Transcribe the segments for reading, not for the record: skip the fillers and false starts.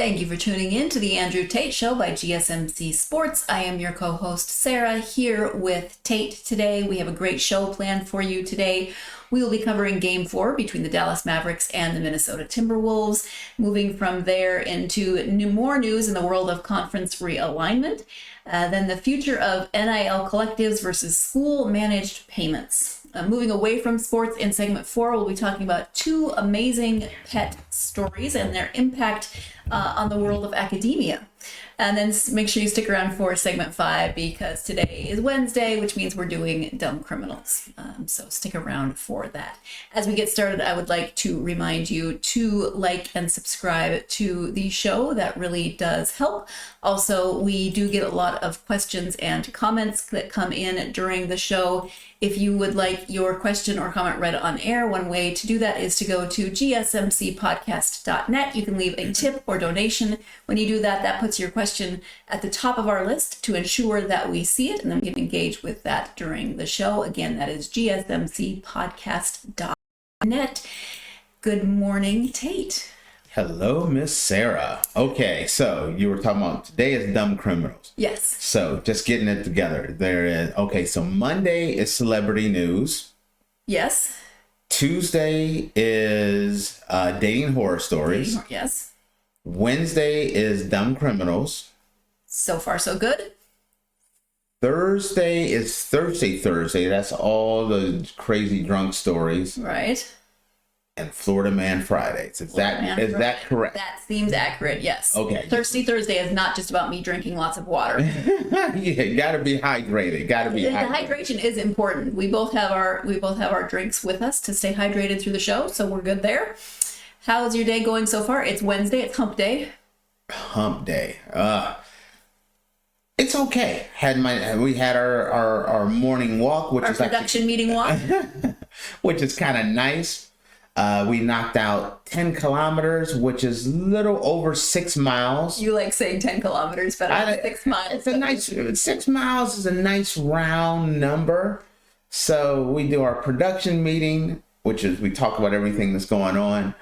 Thank you for tuning in to the Andrew Tate Show by GSMC Sports. I am your co-host, Sarah, here with Tate today. We have a great show planned for you today. We will be covering Game 4 between the Dallas Mavericks and the Minnesota Timberwolves, moving from there into more news in the world of conference realignment, then the future of NIL collectives versus school-managed payments. Moving away from sports in segment 4, we'll be talking about two amazing pet stories and their impact on the world of academia. And then make sure you stick around for segment 5 because today is Wednesday, which means we're doing dumb criminals. So stick around for that. As we get started, I would like to remind you to like and subscribe to the show. That really does help. Also, we do get a lot of questions and comments that come in during the show. If you would like your question or comment read on air, one way to do that is to go to gsmcpodcast.net. You can leave a tip or donation. When you do that, that puts your question at the top of our list to ensure that we see it and then we can engage with that during the show. Again, that is gsmcpodcast.net. Good morning, Tate. Hello, Miss Sarah. Okay, so you were talking about today is dumb criminals. Yes. So just getting it together. There is, okay, so Monday is celebrity news. Yes. Tuesday is dating horror stories. Yes. Wednesday is dumb criminals. So far, so good. Thursday is Thursday. That's all the crazy drunk stories. Right. And Florida Man Fridays. Is that correct? That seems accurate, yes. Okay. Thirsty Thursday is not just about me drinking lots of water. Yeah, gotta be hydrated. Hydration is important. We both have our drinks with us to stay hydrated through the show, so we're good there. How's your day going so far? It's Wednesday. It's hump day. Hump day. It's okay. We had our morning walk, which is production meeting walk, which is kind of nice. We knocked out 10 kilometers, which is a little over 6 miles. You like saying 10 kilometers, but 6 miles. It's a nice 6 miles is a nice round number. So we do our production meeting, which is we talk about everything that's going on.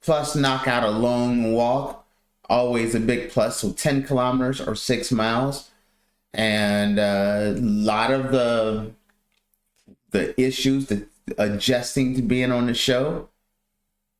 Plus knock out a long walk, always a big plus. So 10 kilometers or 6 miles. And a lot of the issues, the adjusting to being on the show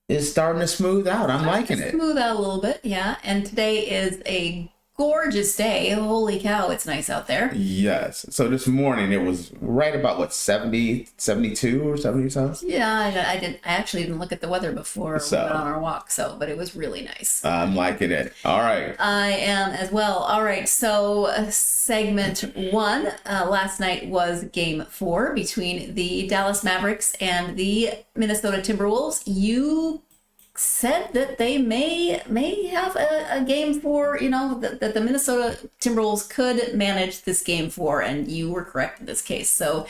is starting to smooth out. I'm liking it. Smooth out a little bit, yeah. And today is a gorgeous day. Holy cow, it's nice out there. Yes. So this morning it was right about 70, 72 or 70 something. Yeah, I actually didn't look at the weather before we went on our walk, but it was really nice. I'm liking it. All right. I am as well. All right. So segment 1 last night was Game 4 between the Dallas Mavericks and the Minnesota Timberwolves. You said that they may have a Game 4, that the Minnesota Timberwolves could manage this Game 4, and you were correct in this case. So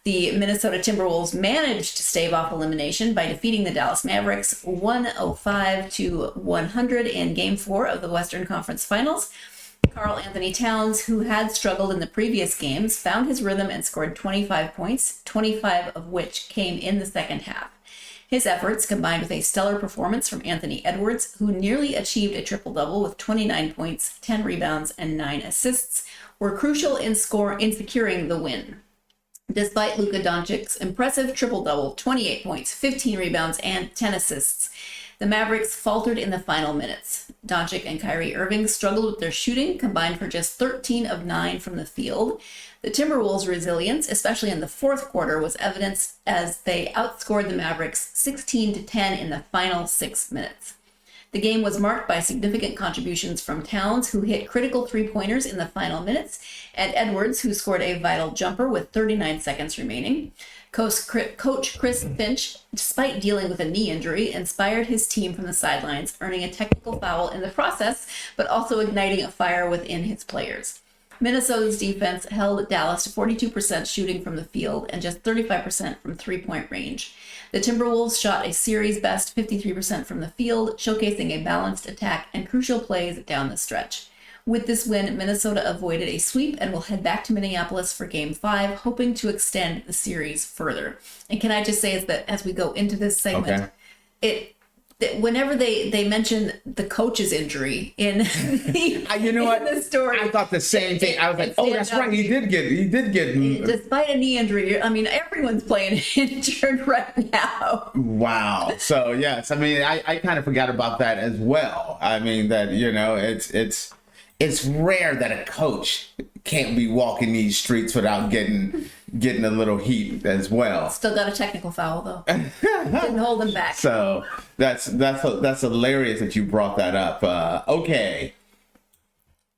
the Minnesota Timberwolves managed to stave off elimination by defeating the Dallas Mavericks 105-100 in Game 4 of the Western Conference Finals. Karl-Anthony Towns, who had struggled in the previous games, found his rhythm and scored 25 points, 25 of which came in the second half. His efforts, combined with a stellar performance from Anthony Edwards, who nearly achieved a triple-double with 29 points, 10 rebounds, and 9 assists, were crucial in securing the win. Despite Luka Doncic's impressive triple-double, 28 points, 15 rebounds, and 10 assists, the Mavericks faltered in the final minutes. Doncic and Kyrie Irving struggled with their shooting, combined for just 13 of 9 from the field. The Timberwolves' resilience, especially in the fourth quarter, was evidenced as they outscored the Mavericks 16-10 in the final 6 minutes. The game was marked by significant contributions from Towns, who hit critical three-pointers in the final minutes, and Edwards, who scored a vital jumper with 39 seconds remaining. Coach Chris Finch, despite dealing with a knee injury, inspired his team from the sidelines, earning a technical foul in the process, but also igniting a fire within his players. Minnesota's defense held Dallas to 42% shooting from the field and just 35% from three-point range. The Timberwolves shot a series best 53% from the field, showcasing a balanced attack and crucial plays down the stretch. With this win, Minnesota avoided a sweep and will head back to Minneapolis for Game 5, hoping to extend the series further. And can I just say is that as we go into this segment, whenever they mention the coach's injury in the, You know what? in the story, I thought the same thing. I was like, it oh, that's stands right. out. He did get. Despite a knee injury, I mean, everyone's playing injured right now. Wow. So yes, I mean, I kind of forgot about that as well. I mean that, you know, it's rare that a coach can't be walking these streets without getting a little heat as well. Still got a technical foul though. Didn't hold him back. So that's hilarious that you brought that up. Okay.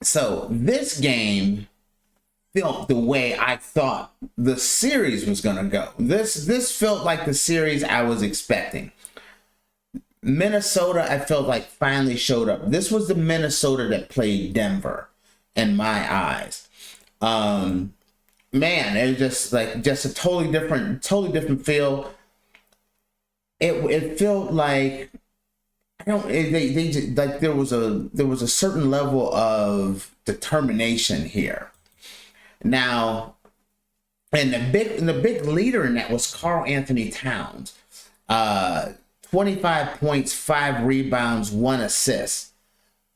So this game felt the way I thought the series was gonna go. This felt like the series I was expecting. Minnesota, I felt like finally showed up. This was the Minnesota that played Denver in my eyes. Man, it was just a totally different feel. It felt like they just, like there was a certain level of determination here. Now, and the big leader in that was Karl-Anthony Towns. 25 points, 5 rebounds, 1 assist.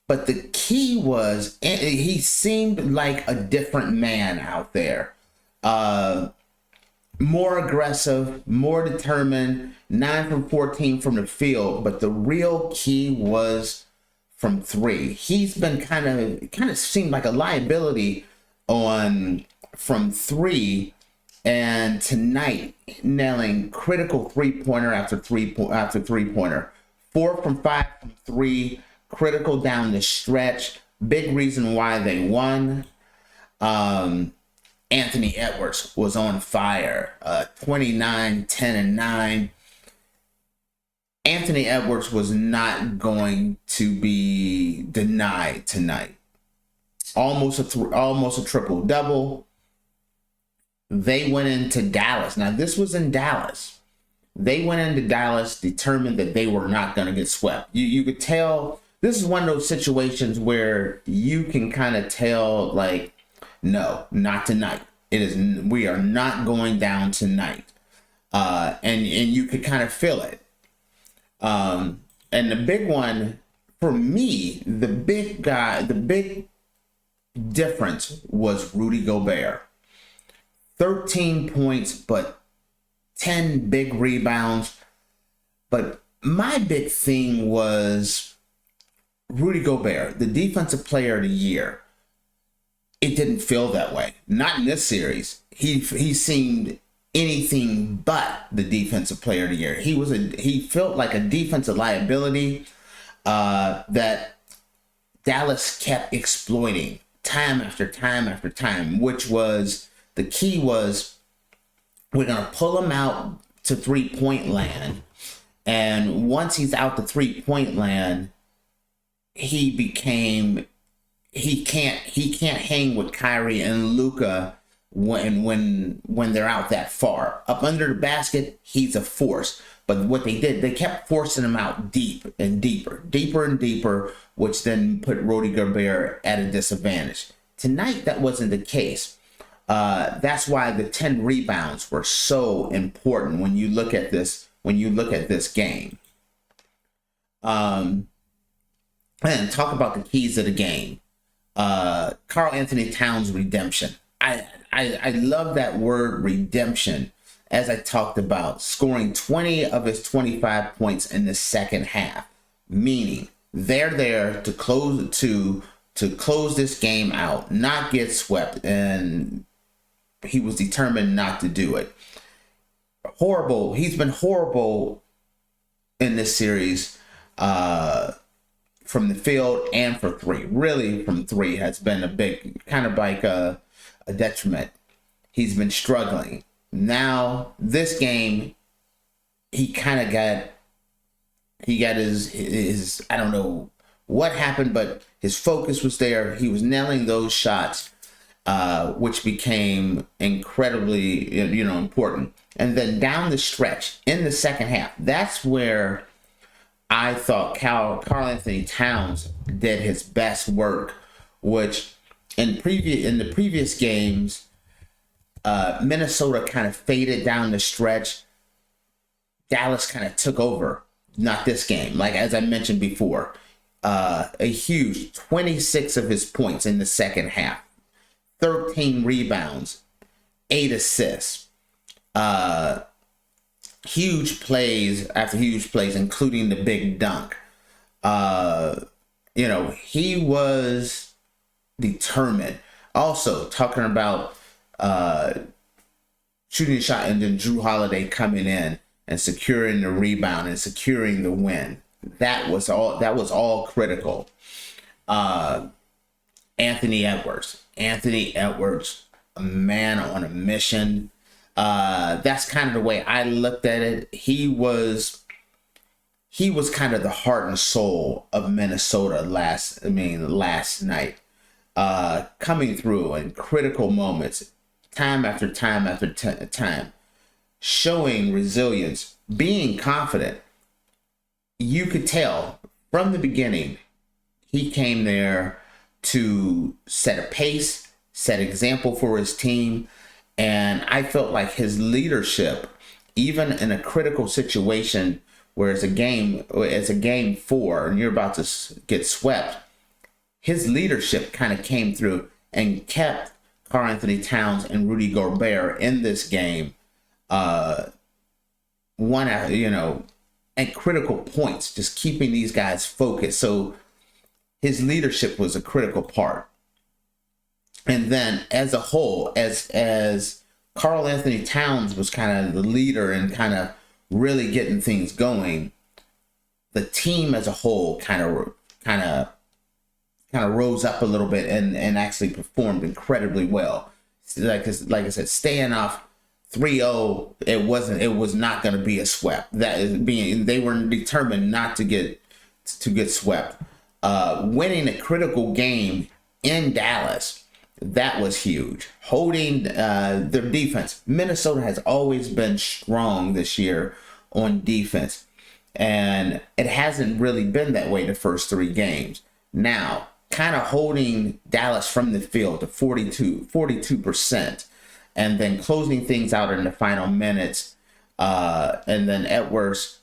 But the key was he seemed like a different man out there. More aggressive, more determined, 9 from 14 from the field. But the real key was from 3. He's been kind of seemed like a liability from 3. And tonight, nailing critical three-pointer after three-pointer. 4 from 5 from 3, critical down the stretch. Big reason why they won. Anthony Edwards was on fire. 29, 10, and 9. Anthony Edwards was not going to be denied tonight. Almost a triple-double. They went into Dallas. Now, this was in Dallas. They went into Dallas determined that they were not going to get swept. You could tell this is one of those situations where you can kind of tell, like, no, not tonight. We are not going down tonight. And you could kind of feel it. And the big one, for me, the big difference was Rudy Gobert. 13 points, but 10 big rebounds. But my big thing was Rudy Gobert, the defensive player of the year. It didn't feel that way. Not in this series. He seemed anything but the defensive player of the year. He felt like a defensive liability that Dallas kept exploiting time after time after time, which was the key was we're going to pull him out to three-point land. And once he's out to three-point land, he can't hang with Kyrie and Luka when they're out that far. Up under the basket, he's a force. But what they did, they kept forcing him out deep and deeper, which then put Rudy Gobert at a disadvantage. Tonight, that wasn't the case. That's why the 10 rebounds were so important when you look at this game. And talk about the keys of the game. Karl-Anthony Towns redemption. I love that word redemption. As I talked about, scoring 20 of his 25 points in the second half, meaning they're there to close this game out, not get swept, and he was determined not to do it. Horrible. He's been horrible in this series from the field and for 3. Really, from 3 has been a big, kind of like a detriment. He's been struggling. Now, this game, he got his I don't know what happened, but his focus was there. He was nailing those shots, which became incredibly, important. And then down the stretch in the second half, that's where I thought Karl-Anthony Towns did his best work, which in the previous games, Minnesota kind of faded down the stretch. Dallas kind of took over not this game. Like, as I mentioned before, a huge 26 of his points in the second half, 13 rebounds, 8 assists, huge plays after huge plays, including the big dunk. He was determined. Also, talking about shooting a shot and then Drew Holiday coming in and securing the rebound and securing the win. That was all critical. Anthony Edwards, a man on a mission. That's kind of the way I looked at it. He was kind of the heart and soul of Minnesota last night, coming through in critical moments, time after time after time, showing resilience, being confident. You could tell from the beginning he came there to set a pace, set example for his team, and I felt like his leadership, even in a critical situation where it's a game 4 and you're about to get swept, his leadership kind of came through and kept Karl-Anthony Towns and Rudy Gobert in this game, at critical points, just keeping these guys focused. So his leadership was a critical part. And then as a whole, as Karl-Anthony Towns was kind of the leader and kind of really getting things going, the team as a whole kind of rose up a little bit and actually performed incredibly well. Like I said, staying off 3-0, it was not going to be a swept. They were determined not to get swept. Winning a critical game in Dallas, that was huge. Holding their defense. Minnesota has always been strong this year on defense, and it hasn't really been that way the first 3 games. Now, kind of holding Dallas from the field to 42%, and then closing things out in the final minutes, and then Edwards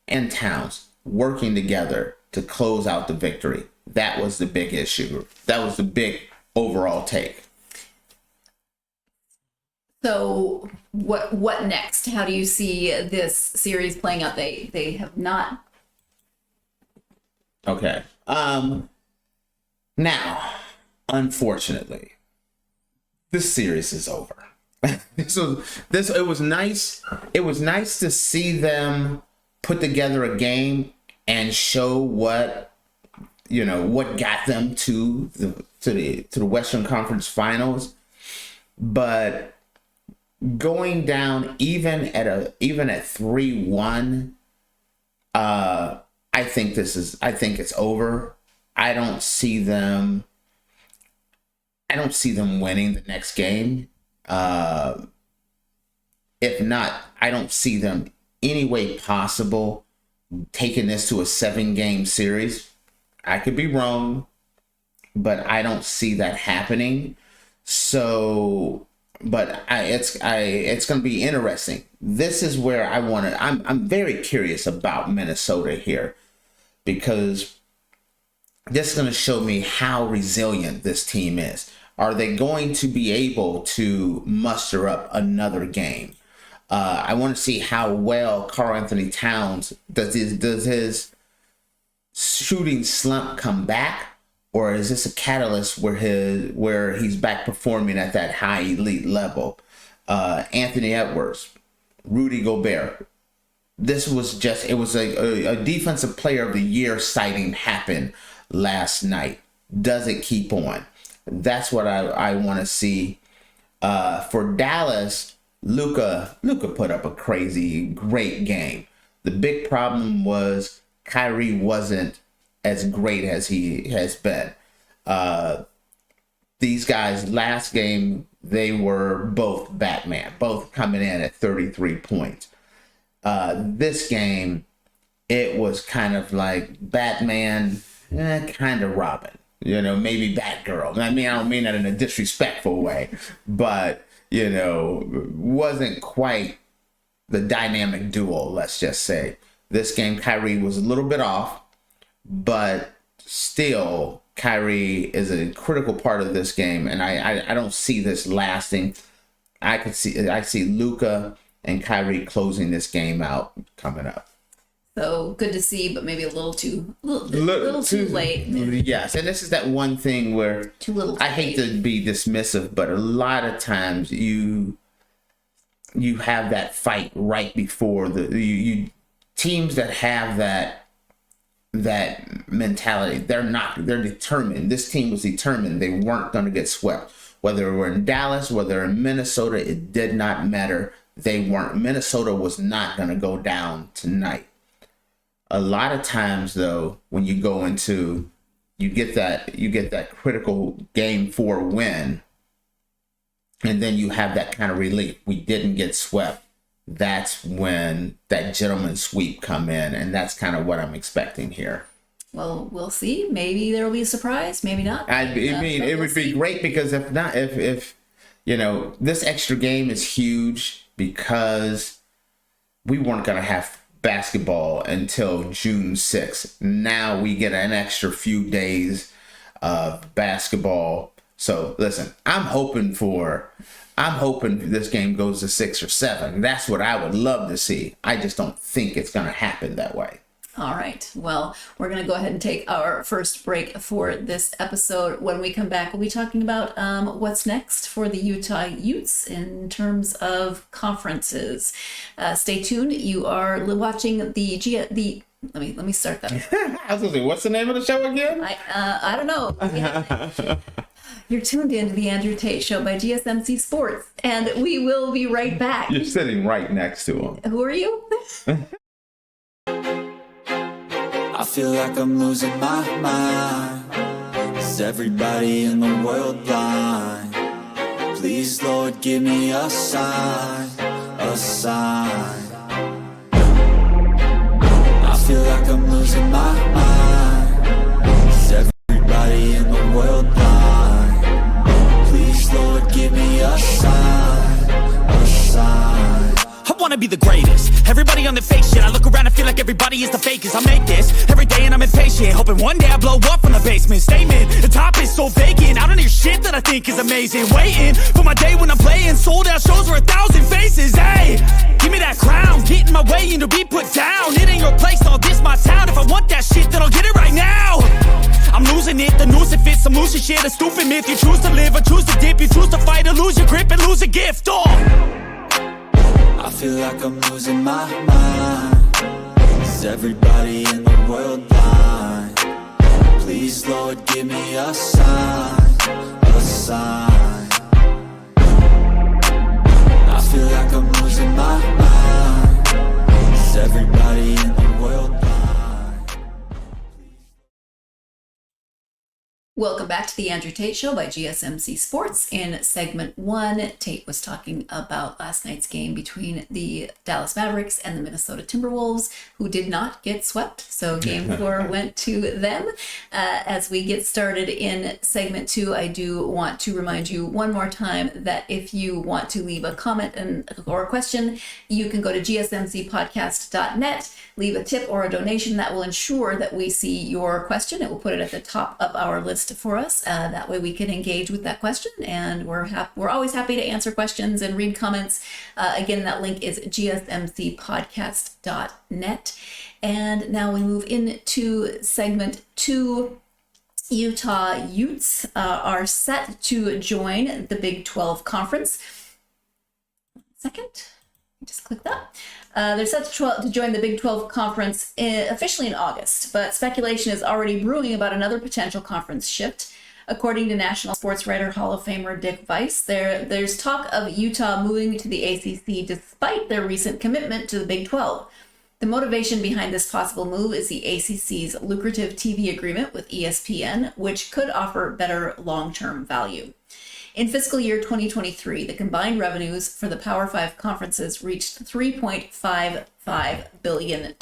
and Towns working together to close out the victory. That was the big issue. That was the big overall take. So what next? How do you see this series playing out? They have not. Okay. Now, unfortunately, this series is over. It was nice. It was nice to see them put together a game and show what got them to the Western Conference Finals. But going down even at 3-1, I think it's over. I don't see them winning the next game. If not, I don't see them any way possible taking this to a 7-game series. I could be wrong, but I don't see that happening. So, but it's going to be interesting. This is where I'm very curious about Minnesota here, because this is going to show me how resilient this team is. Are they going to be able to muster up another game? I want to see how well Karl-Anthony Towns does his shooting slump come back, or is this a catalyst where he's back performing at that high elite level? Anthony Edwards, Rudy Gobert. This was a defensive player of the year sighting happened last night. Does it keep on? That's what I want to see. For Dallas, Luka put up a great game. The big problem was Kyrie wasn't as great as he has been. These guys last game, they were both Batman, both coming in at 33 points. This game, it was kind of like Batman, kind of Robin. Maybe Batgirl. I don't mean that in a disrespectful way, but, wasn't quite the dynamic duo, let's just say. this game, Kyrie was a little bit off, but still, Kyrie is a critical part of this game, and I don't see this lasting. I see Luka and Kyrie closing this game out coming up. So good to see, but maybe a little too late. Yes, and this is that one thing where Too little. I hate to be dismissive, but a lot of times you have that fight right before you teams that have that mentality. They're determined. This team was determined they weren't going to get swept. Whether we're in Dallas, whether in Minnesota, it did not matter. They weren't. Minnesota was not going to go down tonight. A lot of times, though, when you go into, you get that critical game 4 win, and then you have that kind of relief. We didn't get swept. That's when that gentleman's sweep come in, and that's kind of what I'm expecting here. Well, we'll see. Maybe there will be a surprise. Maybe not. I mean, it would be great, because if not, if this extra game is huge, because we weren't going to have basketball until June 6th. Now we get an extra few days of basketball. So listen, I'm hoping this game goes to 6 or 7. That's what I would love to see. I just don't think it's going to happen that way. All right. Well, we're going to go ahead and take our first break for this episode. When we come back, we'll be talking about what's next for the Utah Utes in terms of conferences. Stay tuned. You are watching Let me start that. I was going to say, what's the name of the show again? I don't know. You're tuned in to the Andrew Tate Show by GSMC Sports, and we will be right back. You're sitting right next to him. Who are you? I feel like I'm losing my mind. Is everybody in the world blind? Please, Lord, give me a sign, a sign. I feel like I'm losing my mind. Is everybody in the world blind? Please, Lord, give me a sign, a sign. I wanna be the greatest. Everybody on the fake shit. I look around and feel like everybody is the fakest. I make this every day and I'm impatient, hoping one day I blow up from the basement. Statement, the top is so vacant. I don't hear shit that I think is amazing. Waiting for my day when I'm playing sold out shows for 1,000 faces. Hey, give me that crown, get in my way and to be put down. It ain't your place, all this my town. If I want that shit, then I'll get it right now. I'm losing it, the noose it fits, some losing shit, a stupid myth. You choose to live or choose to dip, you choose to fight or lose your grip and lose a gift. I feel like I'm losing my mind. Is everybody in the world blind? Please, Lord, give me a sign, a sign. I feel like I'm losing my mind. Is everybody in the world blind? Welcome back to the Andrew Tate Show by GSMC Sports. In segment 1, Tate was talking about last night's game between the Dallas Mavericks and the Minnesota Timberwolves, who did not get swept. So game 4 went to them. As we get started in segment 2, I do want to remind you one more time that if you want to leave a comment or a question, you can go to gsmcpodcast.net, leave a tip or a donation that will ensure that we see your question. It will put it at the top of our list for us. That way we can engage with that question, and we're always happy to answer questions and read comments. Again, that link is gsmcpodcast.net. And now we move into segment 2. Utah Utes are set to join the Big 12 Conference. Just click that. They're set to join the Big 12 Conference officially in August, but speculation is already brewing about another potential conference shift. According to National Sports Writer Hall of Famer Dick Weiss, there's talk of Utah moving to the ACC despite their recent commitment to the Big 12. The motivation behind this possible move is the ACC's lucrative TV agreement with ESPN, which could offer better long-term value. In fiscal year 2023, the combined revenues for the Power 5 conferences reached $3.55 billion.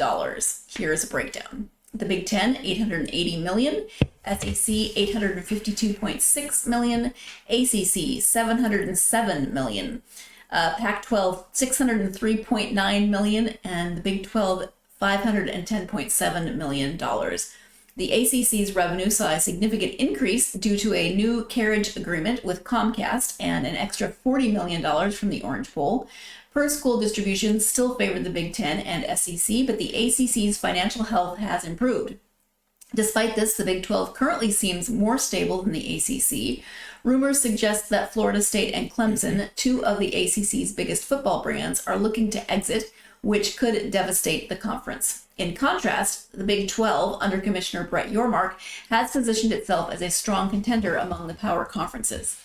Here's a breakdown. The Big Ten, $880 million, SEC, $852.6 million, ACC, $707 million, Pac-12, $603.9 million, and the Big 12, $510.7 million. The ACC's revenue saw a significant increase due to a new carriage agreement with Comcast and an extra $40 million from the Orange Bowl. Per school distributions still favored the Big Ten and SEC, but the ACC's financial health has improved. Despite this, the Big 12 currently seems more stable than the ACC. Rumors suggest that Florida State and Clemson, two of the ACC's biggest football brands, are looking to exit, which could devastate the conference. In contrast, the Big 12, under Commissioner Brett Yormark, has positioned itself as a strong contender among the power conferences.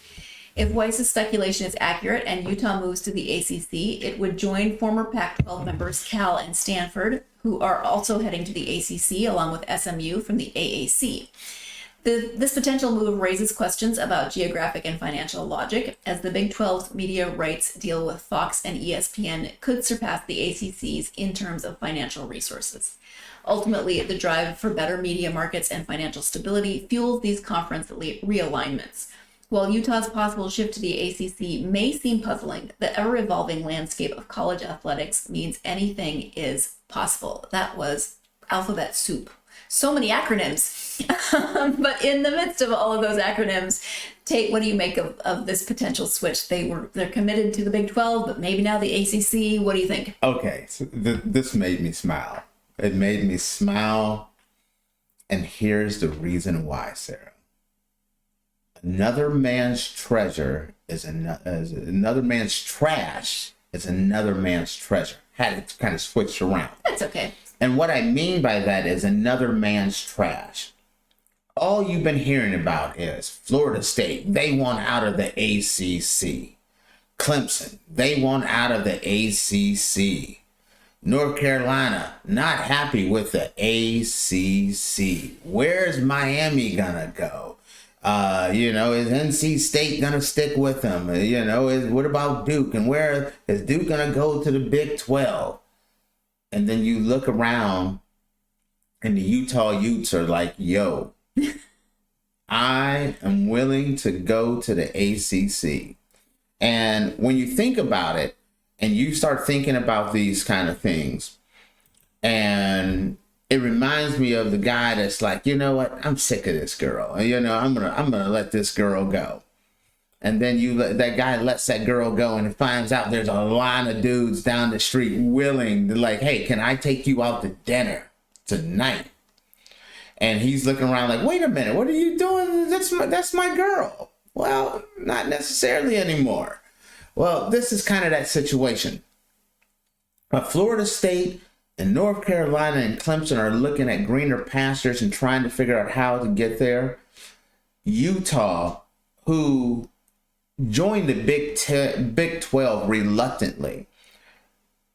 If Weiss's speculation is accurate and Utah moves to the ACC, it would join former Pac-12 members Cal and Stanford, who are also heading to the ACC, along with SMU from the AAC. This potential move raises questions about geographic and financial logic, as the Big 12's media rights deal with Fox and ESPN could surpass the ACC's in terms of financial resources. Ultimately, the drive for better media markets and financial stability fuels these conference realignments. While Utah's possible shift to the ACC may seem puzzling, the ever-evolving landscape of college athletics means anything is possible. That was alphabet soup. So many acronyms. But in the midst of all of those acronyms, Tate, what do you make of this potential switch? They're committed to the Big 12, but maybe now the ACC. What do you think? Okay, so this made me smile. It made me smile, and here's the reason why, Sarah. Another man's treasure is another man's trash is another man's treasure. Had it kind of switched around. That's okay. And what I mean by that is another man's trash. All you've been hearing about is Florida State, they want out of the ACC. Clemson, they want out of the ACC. North Carolina, not happy with the ACC. Where's Miami gonna go? Is NC State gonna stick with them? What about Duke? And where is Duke gonna go to the Big 12? And then you look around and the Utah Utes are like, yo, I am willing to go to the ACC. And when you think about it and you start thinking about these kind of things, and it reminds me of the guy that's like, you know what, I'm sick of this girl. I'm gonna let this girl go. And then that guy lets that girl go and finds out there's a line of dudes down the street willing to like, hey, can I take you out to dinner tonight? And he's looking around like, wait a minute, what are you doing? That's my girl. Well, not necessarily anymore. Well, this is kind of that situation. Florida State and North Carolina and Clemson are looking at greener pastures and trying to figure out how to get there. Utah, who joined the Big 12 reluctantly.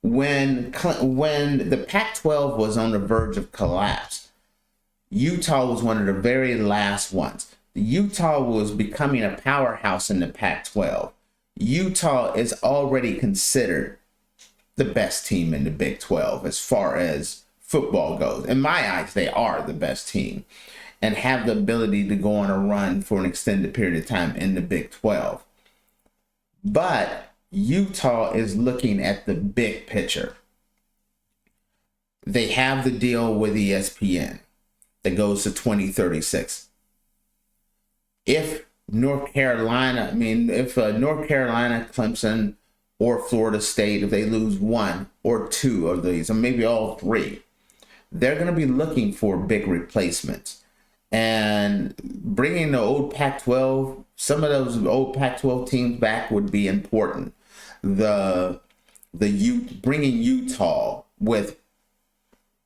When the Pac-12 was on the verge of collapse, Utah was one of the very last ones. Utah was becoming a powerhouse in the Pac-12. Utah is already considered the best team in the Big 12 as far as football goes. In my eyes, they are the best team and have the ability to go on a run for an extended period of time in the Big 12. But Utah is looking at the big picture. They have the deal with ESPN that goes to 2036. If North Carolina, Clemson, or Florida State, if they lose one or two of these, or maybe all three, they're going to be looking for big replacements. And bringing the old Pac-12, some of those old Pac-12 teams back would be important. Bringing Utah with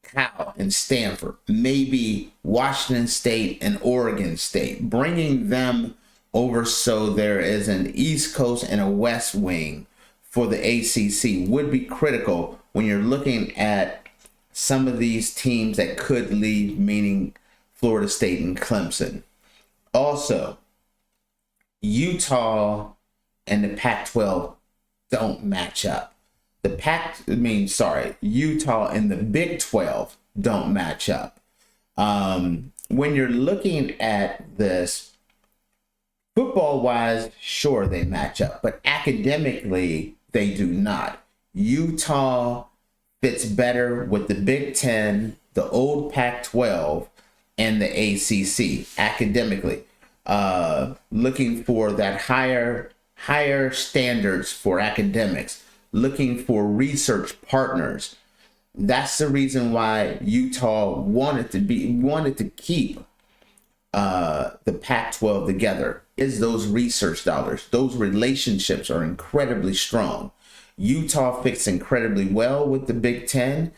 Cal and Stanford, maybe Washington State and Oregon State, bringing them over so there is an East Coast and a West wing for the ACC would be critical when you're looking at some of these teams that could leave, meaning Florida State and Clemson. Also, Utah and the Pac-12 don't match up. Utah and the Big 12 don't match up. When you're looking at this, football-wise, sure, they match up, but academically, they do not. Utah fits better with the Big Ten, the old Pac-12, and the ACC academically. Looking for that higher standards for academics, looking for research partners. That's the reason why Utah wanted to keep the Pac-12 together, is those research dollars. Those relationships are incredibly strong. Utah fits incredibly well with the Big Ten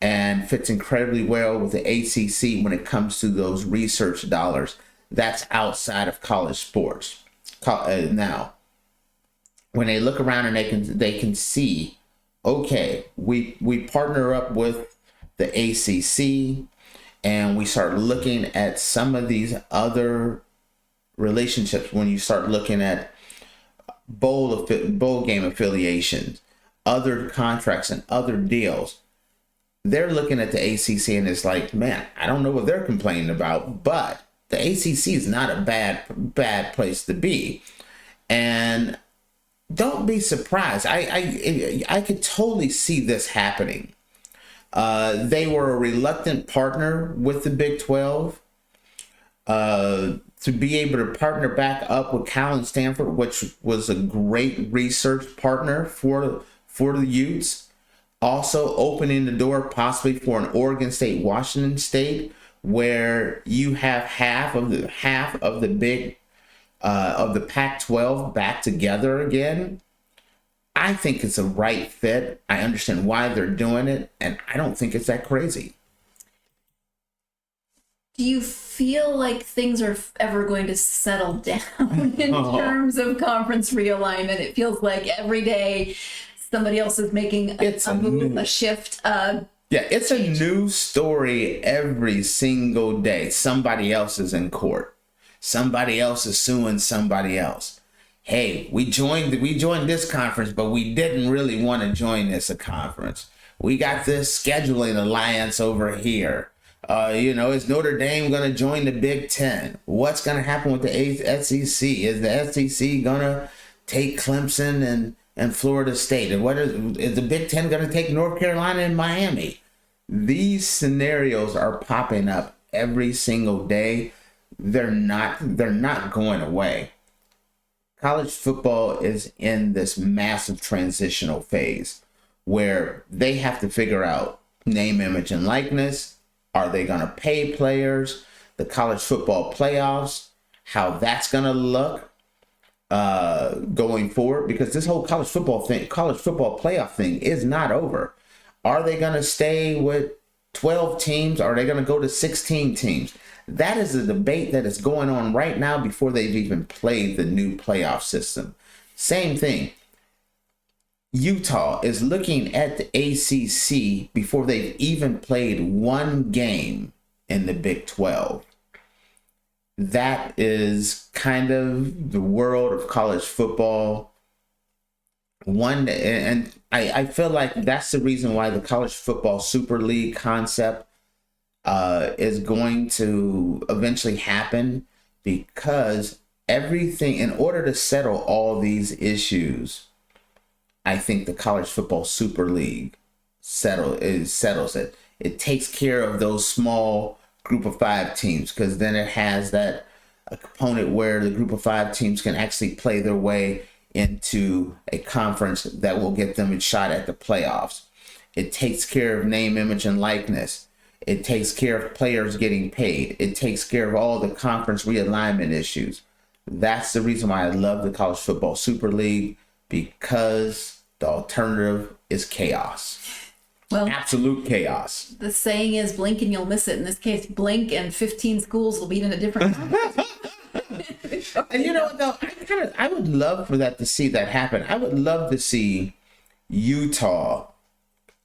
and fits incredibly well with the ACC when it comes to those research dollars. That's outside of college sports. Now, when they look around and they can see, okay, we partner up with the ACC, and we start looking at some of these other relationships. When you start looking at bowl game affiliations, other contracts, and other deals, they're looking at the ACC and it's like, man, I don't know what they're complaining about, but the ACC is not a bad place to be. And don't be surprised. I could totally see this happening. They were a reluctant partner with the Big 12. To be able to partner back up with Cal and Stanford, which was a great research partner for the Utes. Also opening the door possibly for an Oregon State, Washington State, where you have half of the Pac-12 back together again. I think it's a right fit. I understand why they're doing it, and I don't think it's that crazy. Do you feel like things are ever going to settle down in terms of conference realignment? It feels like every day somebody else is making a move, a shift. It's a new story every single day. Somebody else is in court. Somebody else is suing somebody else. Hey, we joined this conference, but we didn't really want to join this conference. We got this scheduling alliance over here. Is Notre Dame going to join the Big Ten? What's going to happen with the SEC? Is the SEC going to take Clemson and Florida State? And is the Big Ten going to take North Carolina and Miami? These scenarios are popping up every single day. They're not going away. College football is in this massive transitional phase where they have to figure out name, image, and likeness. Are they going to pay players? The college football playoffs, how that's going to look going forward, because this whole college football playoff thing is not over. Are they going to stay with 12 teams? Are they going to go to 16 teams? That is a debate that is going on right now before they've even played the new playoff system. Same thing. Utah is looking at the ACC before they've even played one game in the Big 12. That is kind of the world of college football. And I feel like that's the reason why the College Football Super League concept is going to eventually happen, because everything, in order to settle all these issues, I think the College Football Super League settles it. It takes care of those small group of 5 teams, because then it has that a component where the group of 5 teams can actually play their way into a conference that will get them a shot at the playoffs. It takes care of name, image, and likeness. It takes care of players getting paid. It takes care of all the conference realignment issues. That's the reason why I love the College Football Super League, because the alternative is chaos. Well, absolute chaos. The saying is blink and you'll miss it. In this case, blink and 15 schools will be in a different And you know what, though? I would love for that to see that happen. I would love to see Utah,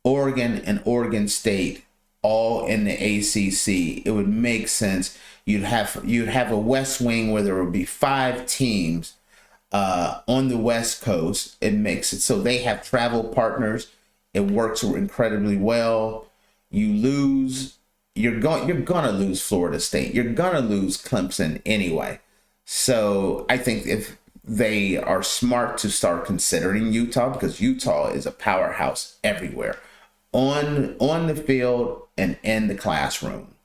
Oregon, and Oregon State all in the ACC. It would make sense. You'd have a West Wing where there would be 5 teams on the West Coast. It makes it so they have travel partners. It works incredibly well. You're gonna lose Florida State. You're gonna lose Clemson anyway. So I think if they are smart to start considering Utah, because Utah is a powerhouse everywhere. on the field and in the classroom.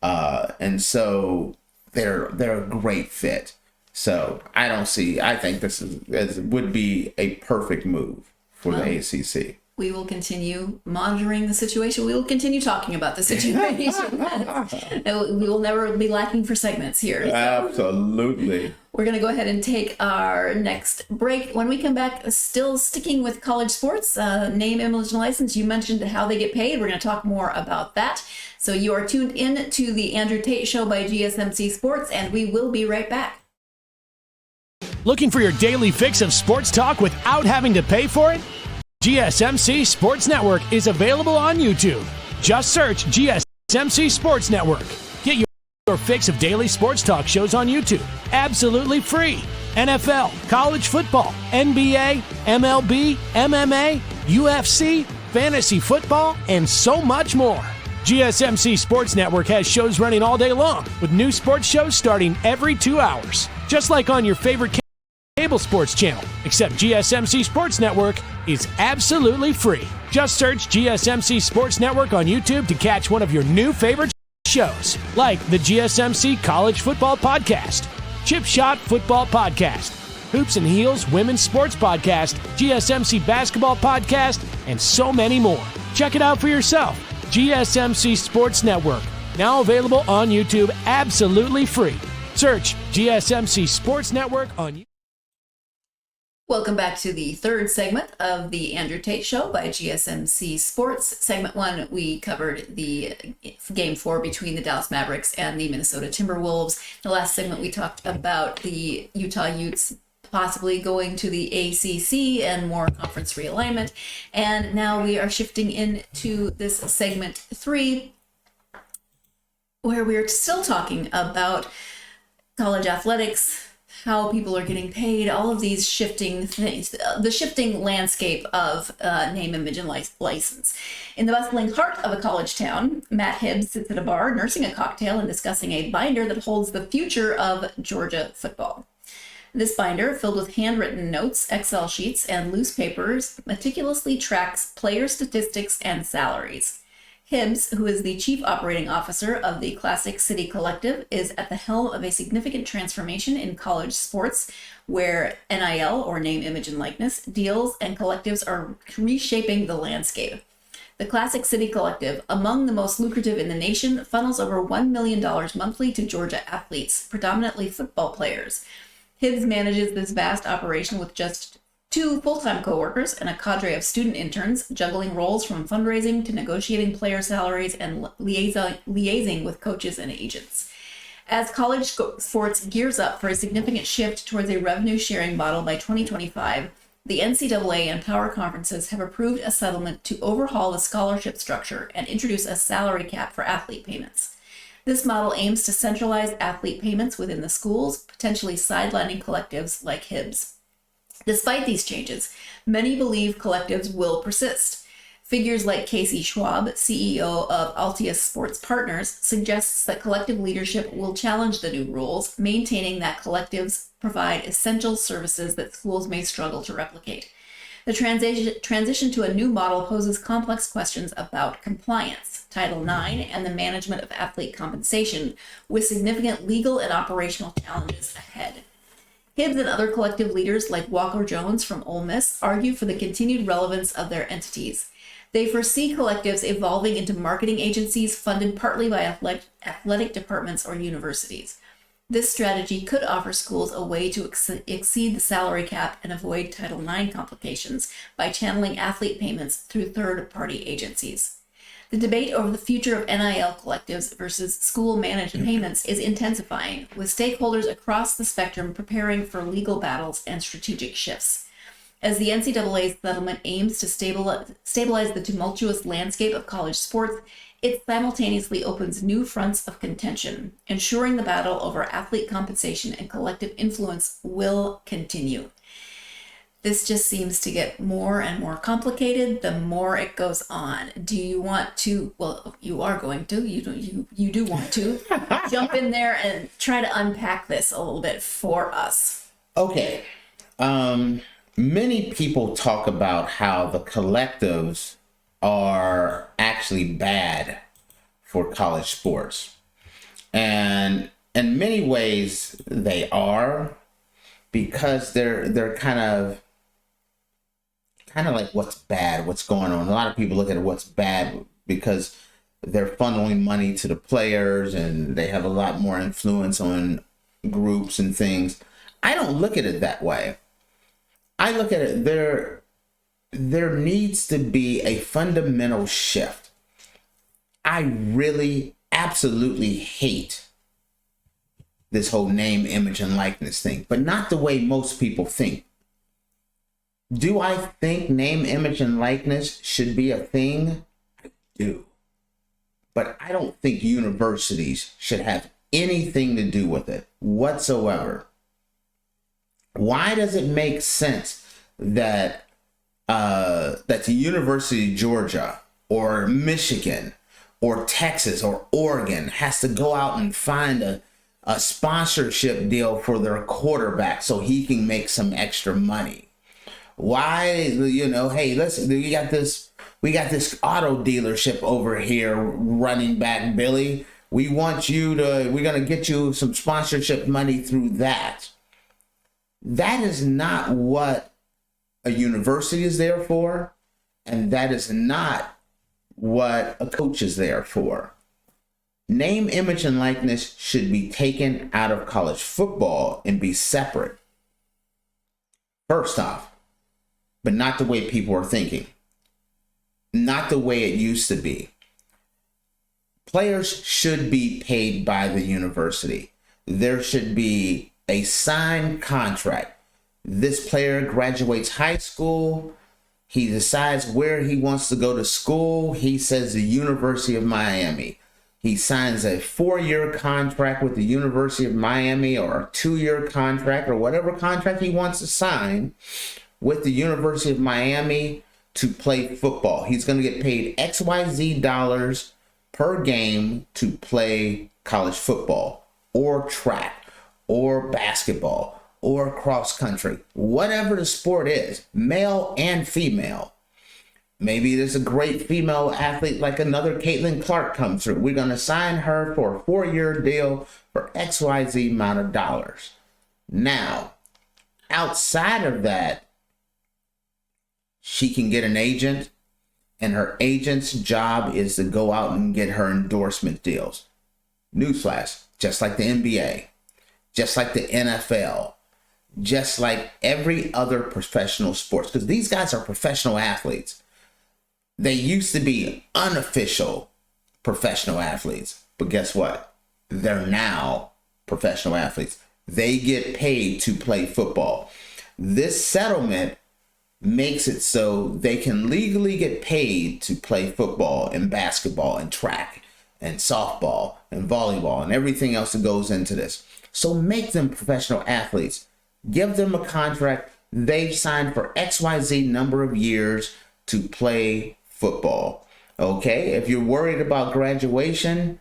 And so they're a great fit. So I think this would be a perfect move for the ACC. We will continue monitoring the situation. We will continue talking about the situation. We will never be lacking for segments here. So Absolutely. we're going to go ahead and take our next break. When we come back, still sticking with college sports, name, image, and license. You mentioned how they get paid. We're going to talk more about that. So you are tuned in to the Andrew Tate Show by GSMC Sports, and we will be right back. Looking for your daily fix of sports talk without having to pay for it? GSMC Sports Network is available on YouTube. Just search GSMC Sports Network. Get your fix of daily sports talk shows on YouTube, absolutely free. NFL, college football, NBA, MLB, MMA, UFC, fantasy football, and so much more. GSMC Sports Network has shows running all day long, with new sports shows starting every 2 hours. Just like on your favorite cable sports channel, except GSMC Sports Network is absolutely free. Just search GSMC Sports Network on YouTube to catch one of your new favorite shows, like the GSMC College Football Podcast, Chip Shot Football Podcast, Hoops and Heels Women's Sports Podcast, GSMC Basketball Podcast, and so many more. Check it out for yourself. GSMC Sports Network, now available on YouTube absolutely free. Search GSMC Sports Network on YouTube. Welcome back to the third segment of the Andrew Tate Show by GSMC Sports. Segment 1, we covered the Game 4 between the Dallas Mavericks and the Minnesota Timberwolves. In the last segment, we talked about the Utah Utes possibly going to the ACC and more conference realignment. And now we are shifting into this segment 3, where we're still talking about college athletics, how people are getting paid, all of these shifting things, the shifting landscape of name, image, and license. In the bustling heart of a college town, Matt Hibbs sits at a bar nursing a cocktail and discussing a binder that holds the future of Georgia football. This binder, filled with handwritten notes, Excel sheets, and loose papers, meticulously tracks player statistics and salaries. Hibbs, who is the chief operating officer of the Classic City Collective, is at the helm of a significant transformation in college sports, where NIL, or name, image, and likeness, deals and collectives are reshaping the landscape. The Classic City Collective, among the most lucrative in the nation, funnels over $1 million monthly to Georgia athletes, predominantly football players. Hibbs manages this vast operation with just 2 full-time co-workers and a cadre of student interns, juggling roles from fundraising to negotiating player salaries and liaising with coaches and agents. As college sports gears up for a significant shift towards a revenue-sharing model by 2025, the NCAA and power conferences have approved a settlement to overhaul the scholarship structure and introduce a salary cap for athlete payments. This model aims to centralize athlete payments within the schools, potentially sidelining collectives like Hibbs. Despite these changes, many believe collectives will persist. Figures like Casey Schwab, CEO of Altius Sports Partners, suggests that collective leadership will challenge the new rules, maintaining that collectives provide essential services that schools may struggle to replicate. The transition to a new model poses complex questions about compliance, Title IX, and the management of athlete compensation, with significant legal and operational challenges ahead. Hibbs and other collective leaders like Walker Jones from Ole Miss argue for the continued relevance of their entities. They foresee collectives evolving into marketing agencies funded partly by athletic departments or universities. This strategy could offer schools a way to exceed the salary cap and avoid Title IX complications by channeling athlete payments through third-party agencies. The debate over the future of NIL collectives versus school-managed payments is intensifying, with stakeholders across the spectrum preparing for legal battles and strategic shifts. As the NCAA's settlement aims to stabilize the tumultuous landscape of college sports, it simultaneously opens new fronts of contention, ensuring the battle over athlete compensation and collective influence will continue. This just seems to get more and more complicated the more it goes on. Do you want to, well, you are going to, you do want to jump in there and try to unpack this a little bit for us? Okay. Many people talk about how the collectives are actually bad for college sports. And in many ways they are, because they're kind of like what's bad, what's going on. A lot of people look at what's bad because they're funneling money to the players and they have a lot more influence on groups and things. I don't look at it that way. I look at it, there needs to be a fundamental shift. I really absolutely hate this whole name, image, and likeness thing, but not the way most people think. Do I think name, image, and likeness should be a thing? I do. But I don't think universities should have anything to do with it whatsoever. Why does it make sense that the University of Georgia or Michigan or Texas or Oregon has to go out and find a sponsorship deal for their quarterback so he can make some extra money? Why, hey, listen, we got this auto dealership over here, running back Billy. We're going to get you some sponsorship money through that. That is not what a university is there for, and that is not what a coach is there for. Name, image, and likeness should be taken out of college football and be separate. First off, but not the way people are thinking. Not the way it used to be. Players should be paid by the university. There should be a signed contract. This player graduates high school. He decides where he wants to go to school. He says the University of Miami. He signs a 4-year contract with the University of Miami, or a 2-year contract, or whatever contract he wants to sign with the University of Miami to play football. He's going to get paid XYZ dollars per game to play college football or track or basketball or cross country, whatever the sport is, male and female. Maybe there's a great female athlete like another Caitlin Clark comes through. We're going to sign her for a 4-year deal for XYZ amount of dollars. Now, outside of that, she can get an agent, and her agent's job is to go out and get her endorsement deals. Newsflash, just like the NBA, just like the NFL, just like every other professional sports, because these guys are professional athletes. They used to be unofficial professional athletes, but guess what? They're now professional athletes. They get paid to play football. This settlement makes it so they can legally get paid to play football and basketball and track and softball and volleyball and everything else that goes into this. So make them professional athletes. Give them a contract they've signed for XYZ number of years to play football. Okay? If you're worried about graduation,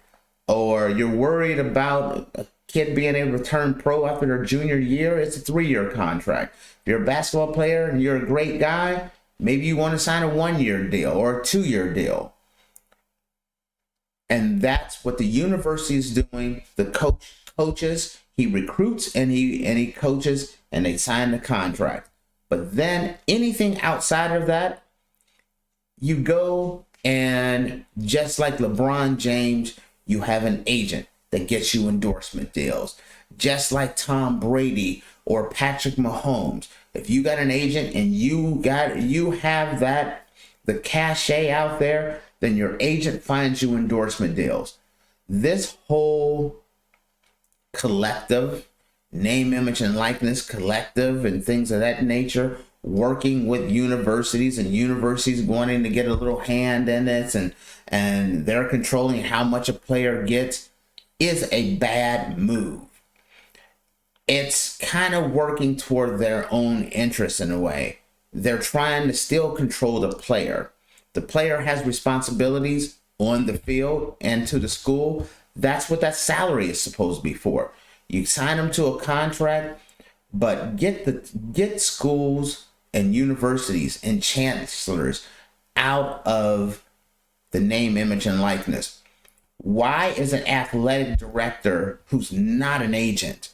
or you're worried about a kid being able to turn pro after their junior year, it's a 3-year contract. If you're a basketball player and you're a great guy, maybe you want to sign a 1-year deal or a 2-year deal. And that's what the university is doing. The coaches, he recruits and he coaches, and they sign the contract. But then anything outside of that, you go, and just like LeBron James, you have an agent that gets you endorsement deals. Just like Tom Brady or Patrick Mahomes, if you got an agent and you have that, the cachet out there, then your agent finds you endorsement deals. This whole collective, name, image, and likeness collective and things of that nature, working with universities and universities wanting to get a little hand in this, and they're controlling how much a player gets, is a bad move. It's kind of working toward their own interests in a way. They're trying to still control the player. The player has responsibilities on the field and to the school. That's what that salary is supposed to be for. You sign them to a contract, but get schools and universities and chancellors out of the name, image, and likeness. Why is an athletic director who's not an agent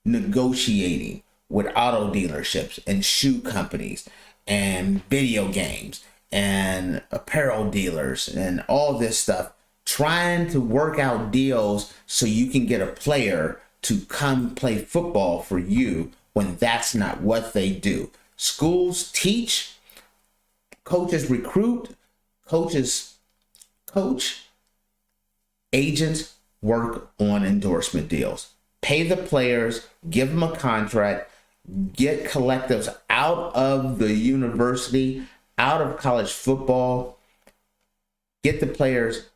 negotiating with auto dealerships and shoe companies and video games and apparel dealers and all this stuff, trying to work out deals so you can get a player to come play football for you when that's not what they do? Schools teach, coaches recruit, coaches coach, agents work on endorsement deals. Pay the players, give them a contract, get collectives out of the university, out of college football, get the players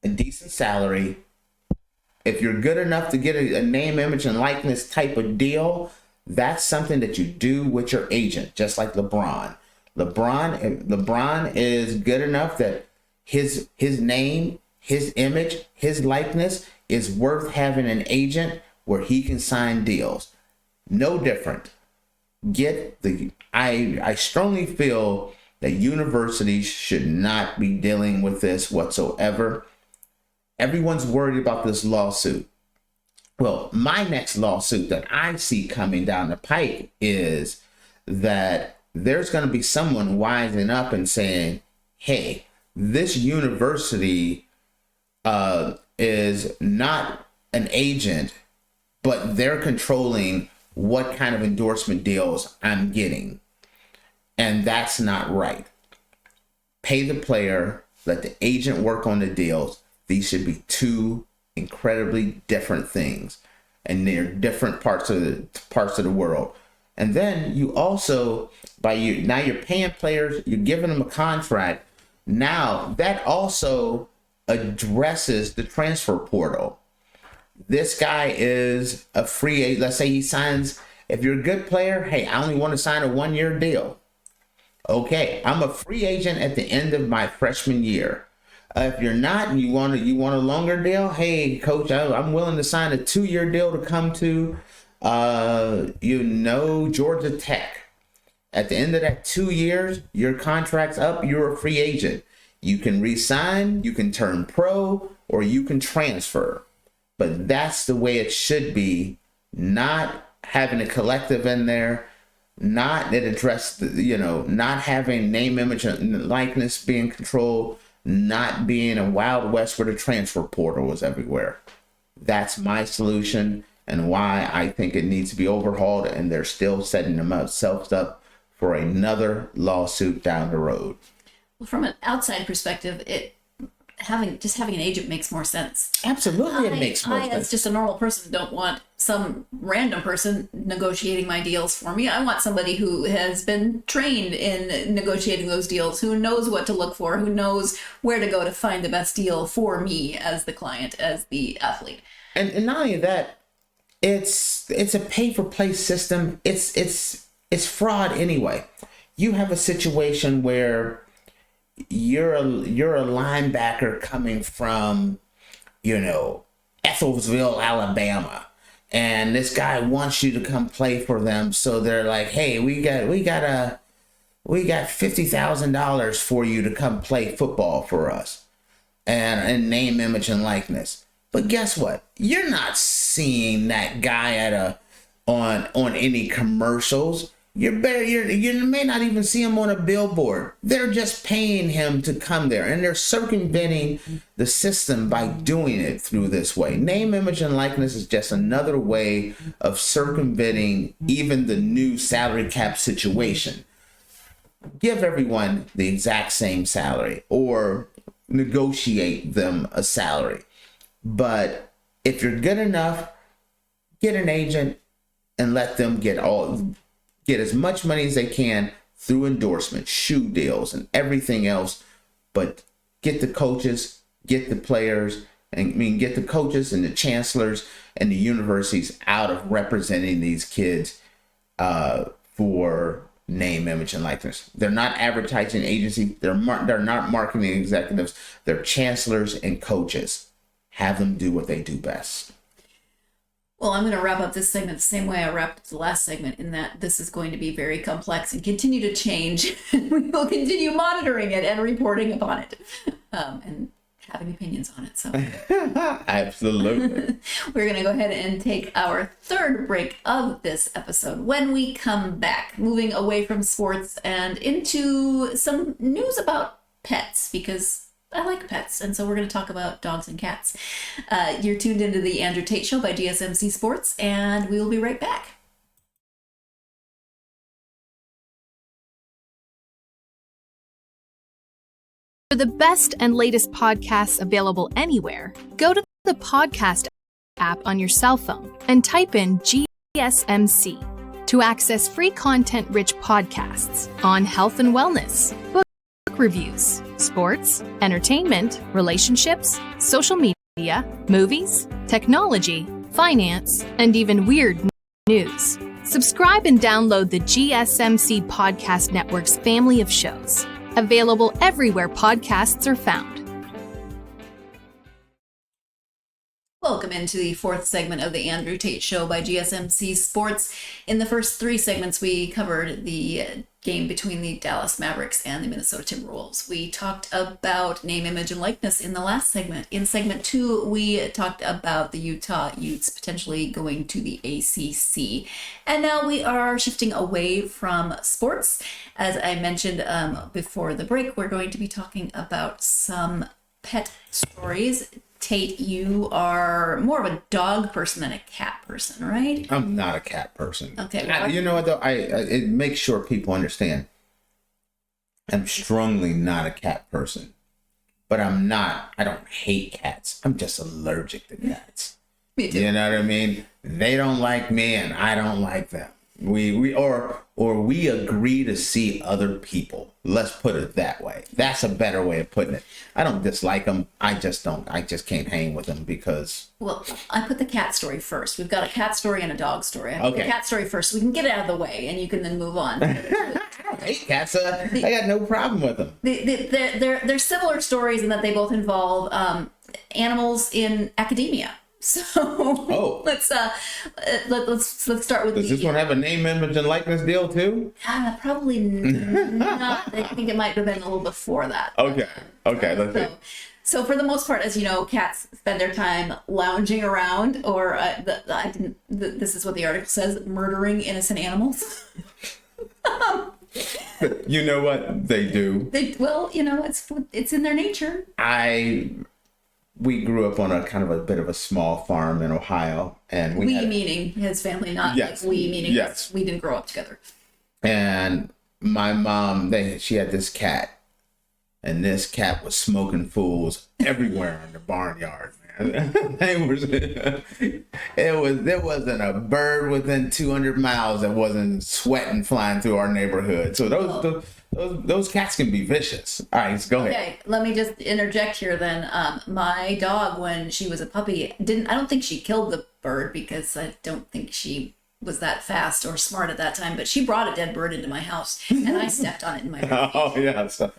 a decent salary. If you're good enough to get a name, image, and likeness type of deal, that's something that you do with your agent, just like LeBron. LeBron is good enough that his name, his image, his likeness is worth having an agent where he can sign deals. No different. I strongly feel that universities should not be dealing with this whatsoever. Everyone's worried about this lawsuit. Well, my next lawsuit that I see coming down the pike is that there's going to be someone wising up and saying, hey, this university is not an agent, but they're controlling what kind of endorsement deals I'm getting. And that's not right. Pay the player, let the agent work on the deals. These should be two incredibly different things, and they're different parts of the world. And then you also, now you're paying players, you're giving them a contract. Now that also addresses the transfer portal. This guy is a free agent. Let's say he signs, if you're a good player, hey, I only want to sign a 1-year deal. Okay, I'm a free agent at the end of my freshman year. If you're not and you want a longer deal, hey, coach, I'm willing to sign a 2-year deal to come to, Georgia Tech. At the end of that 2 years, your contract's up, you're a free agent. You can re-sign, you can turn pro, or you can transfer. But that's the way it should be, not having a collective in there, not that address, not having name, image, and likeness being controlled, not being a Wild West where the transfer portal was everywhere. That's my solution and why I think it needs to be overhauled, and they're still setting themselves up for another lawsuit down the road. Well, from an outside perspective, having an agent makes more sense. Absolutely, it makes more sense. As just a normal person, don't want some random person negotiating my deals for me. I want somebody who has been trained in negotiating those deals, who knows what to look for, who knows where to go to find the best deal for me as the client, as the athlete. And not only that, it's a pay-for-play system. It's fraud anyway. You have a situation where you're a linebacker coming from, Ethelsville, Alabama, and this guy wants you to come play for them. So they're like, hey, we got $50,000 for you to come play football for us, and name, image, and likeness. But guess what? You're not seeing that guy on any commercials. You may not even see him on a billboard. They're just paying him to come there, and they're circumventing the system by doing it through this way. Name, image, and likeness is just another way of circumventing even the new salary cap situation. Give everyone the exact same salary or negotiate them a salary. But if you're good enough, get an agent and let them get as much money as they can through endorsements, shoe deals, and everything else. But get the coaches, get the players, get the coaches and the chancellors and the universities out of representing these kids for name, image, and likeness. They're not advertising agencies. They're not marketing executives. They're chancellors and coaches. Have them do what they do best. Well, I'm going to wrap up this segment the same way I wrapped up the last segment, in that this is going to be very complex and continue to change. We will continue monitoring it and reporting upon it, and having opinions on it. So absolutely. We're going to go ahead and take our third break of this episode. When we come back, moving away from sports and into some news about pets, because I like pets, and so we're going to talk about dogs and cats. You're tuned into the Andrew Tate Show by GSMC Sports, and we will be right back. For the best and latest podcasts available anywhere, go to the podcast app on your cell phone and type in GSMC to access free content-rich podcasts on health and wellness, book reviews, sports, entertainment, relationships, social media, movies, technology, finance, and even weird news. Subscribe and download the GSMC Podcast Network's family of shows, available everywhere podcasts are found. Welcome into the fourth segment of the Andrew Tate Show by GSMC Sports. In the first three segments, we covered the game between the Dallas Mavericks and the Minnesota Timberwolves. We talked about name, image, and likeness in the last segment. In segment 2, we talked about the Utah Utes potentially going to the ACC. And now we are shifting away from sports. As I mentioned before the break, we're going to be talking about some pet stories. Tate, you are more of a dog person than a cat person, right? I'm not a cat person. Okay. Well, You know what, though? It makes sure people understand. I'm strongly not a cat person. But I don't hate cats. I'm just allergic to cats. Me too. You know what I mean? They don't like me and I don't like them. We agree to see other people. Let's put it that way. That's a better way of putting it. I don't dislike them. I just can't hang with them because. Well, I put the cat story first. We've got a cat story and a dog story. I put the Okay. cat story first so we can get it out of the way and you can then move on. I don't hate cats. I got no problem with them. They're similar stories in that they both involve animals in academia. So let's start with. Does this one have a name, image, and likeness deal too? Probably not. I think it might have been a little before that. Okay. Let's see. So for the most part, as you know, cats spend their time lounging around, or this is what the article says: murdering innocent animals. You know what they do? It's in their nature. We grew up on a kind of a bit of a small farm in Ohio, and meaning his family, not yes, like we meaning yes. We didn't grow up together. And my mom, she had this cat, and this cat was smoking fools everywhere in the barnyard. Man, there wasn't a bird within 200 miles that wasn't sweating flying through our neighborhood. So those cats can be vicious. All right, go ahead. Okay, let me just interject here then. My dog, when she was a puppy, I don't think she killed the bird because I don't think she was that fast or smart at that time, but she brought a dead bird into my house and I stepped on it in my room. Oh, yeah. So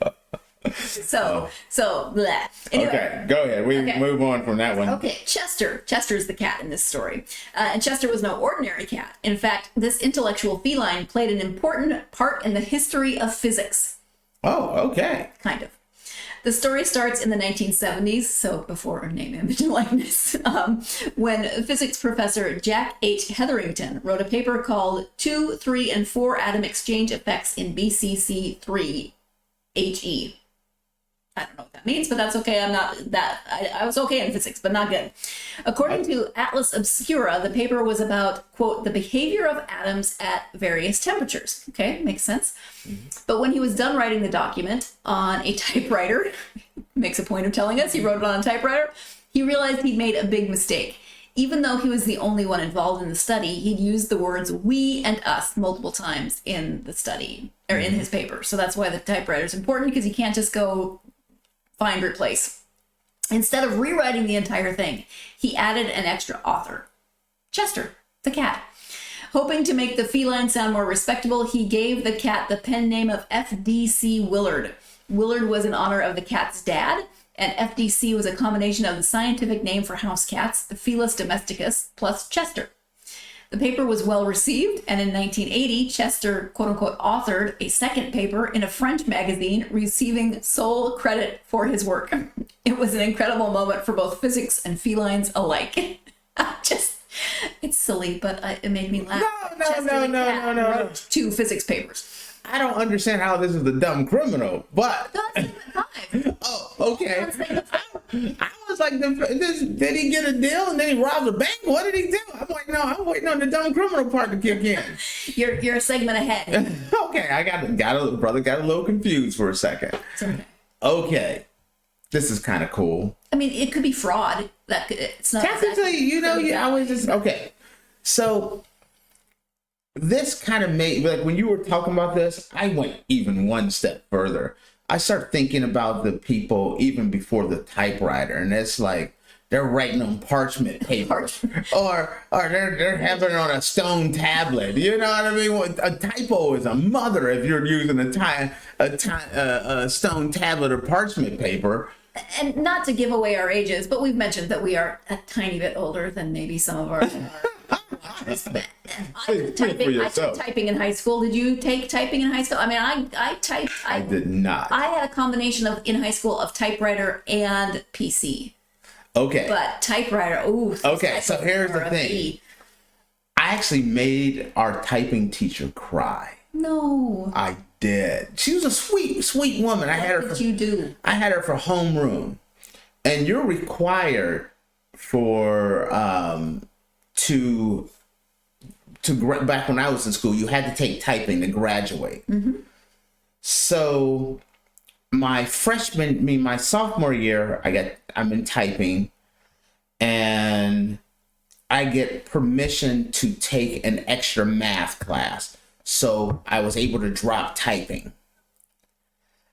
bleh. Anyway, okay, go ahead. We move on from that one. Okay, Chester. Chester is the cat in this story. And Chester was no ordinary cat. In fact, this intellectual feline played an important part in the history of physics. Oh, okay. Kind of. The story starts in the 1970s, so before name, image, and likeness, when physics professor Jack H. Hetherington wrote a paper called 2, 3, and 4 atom exchange effects in BCC3 HE. I don't know what that means, but that's okay. I was okay in physics, but not good. According to Atlas Obscura, the paper was about, quote, the behavior of atoms at various temperatures. Okay, makes sense. Mm-hmm. But when he was done writing the document on a typewriter, makes a point of telling us he wrote it on a typewriter, he realized he'd made a big mistake. Even though he was the only one involved in the study, he'd used the words we and us multiple times in the study, or in his paper. So that's why the typewriter is important, because you can't just go find, replace. Instead of rewriting the entire thing, he added an extra author, Chester, the cat. Hoping to make the feline sound more respectable, he gave the cat the pen name of F.D.C. Willard. Willard was in honor of the cat's dad, And FDC was a combination of the scientific name for house cats, the Felis domesticus, plus Chester. The paper was well received, and in 1980, Chester, quote-unquote, authored a second paper in a French magazine, receiving sole credit for his work. It was an incredible moment for both physics and felines alike. It's silly, but it made me laugh. No. Wrote 2 physics papers. I don't understand how this is the dumb criminal, but... That's segment 5. Oh, okay. I was like, did he get a deal and then he robbed a bank? What did he do? I'm like, no, I'm waiting on the dumb criminal part to kick in. You're a segment ahead. Okay, I got a little confused for a second. It's okay. Okay, this is kind of cool. I mean, it could be fraud. It's not Technically, I was just okay. So this kind of made, like, when you were talking about this, I went even one step further. I start thinking about the people even before the typewriter, and it's like they're writing on parchment paper, or they're having it on a stone tablet. You know what I mean? A typo is a mother if you're using a stone tablet or parchment paper. And not to give away our ages, but we've mentioned that we are a tiny bit older than maybe some of our I took typing in high school. Did you take typing in high school? I mean, I typed. I did not. I had a combination of in high school of typewriter and PC. Okay. But typewriter, ooh. Okay, so here's the thing. I actually made our typing teacher cry. No. I did. She was a sweet woman. I had her for homeroom, and you're required for back when I was in school, you had to take typing to graduate. Mm-hmm. So my sophomore year, I'm in typing, and I get permission to take an extra math class. So I was able to drop typing.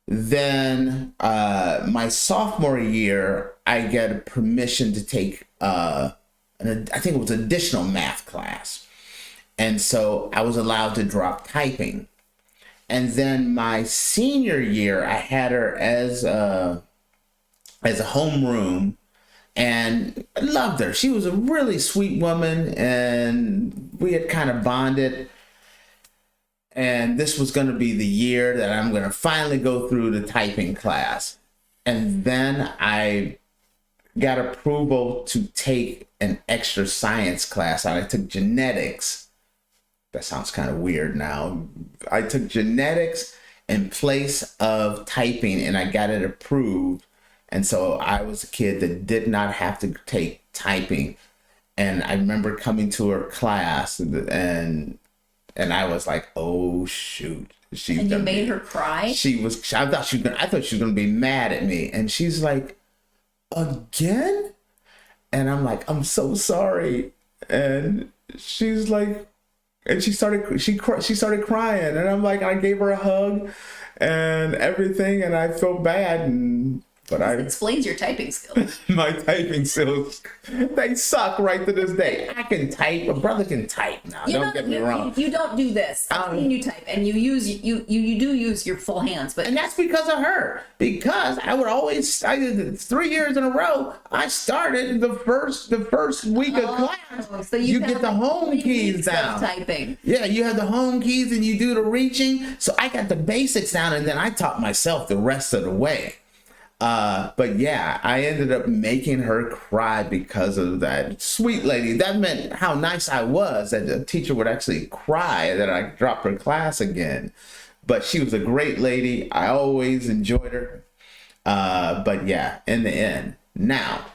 Then my sophomore year, I get permission to take, I think it was additional math class. And so I was allowed to drop typing. And then my senior year, I had her as a homeroom, and I loved her. She was a really sweet woman, and we had kind of bonded. And this was going to be the year that I'm going to finally go through the typing class. And then I got approval to take an extra science class. I took genetics. That sounds kind of weird now. I took genetics in place of typing, and I got it approved. And so I was a kid that did not have to take typing. And I remember coming to her class, and I was like, oh shoot. And you made her cry? I thought she was gonna be mad at me. And she's like, again? And I'm like, I'm so sorry. And she's like, and she started crying, and I'm like, I gave her a hug and everything, and I felt bad, but it explains your typing skills. My typing skills, they suck right to this day. I can type. A brother can type now. Don't get me wrong. You don't do this. I've seen you type, and you do use your full hands, and that's because of her. Because I did 3 years in a row. I started the first week of class. So you get the home keys down. Typing. Yeah, you have the home keys, and you do the reaching. So I got the basics down, and then I taught myself the rest of the way. But yeah, I ended up making her cry because of that. Sweet lady. That meant how nice I was that the teacher would actually cry that I dropped her class again. But she was a great lady. I always enjoyed her. But yeah, in the end. Now,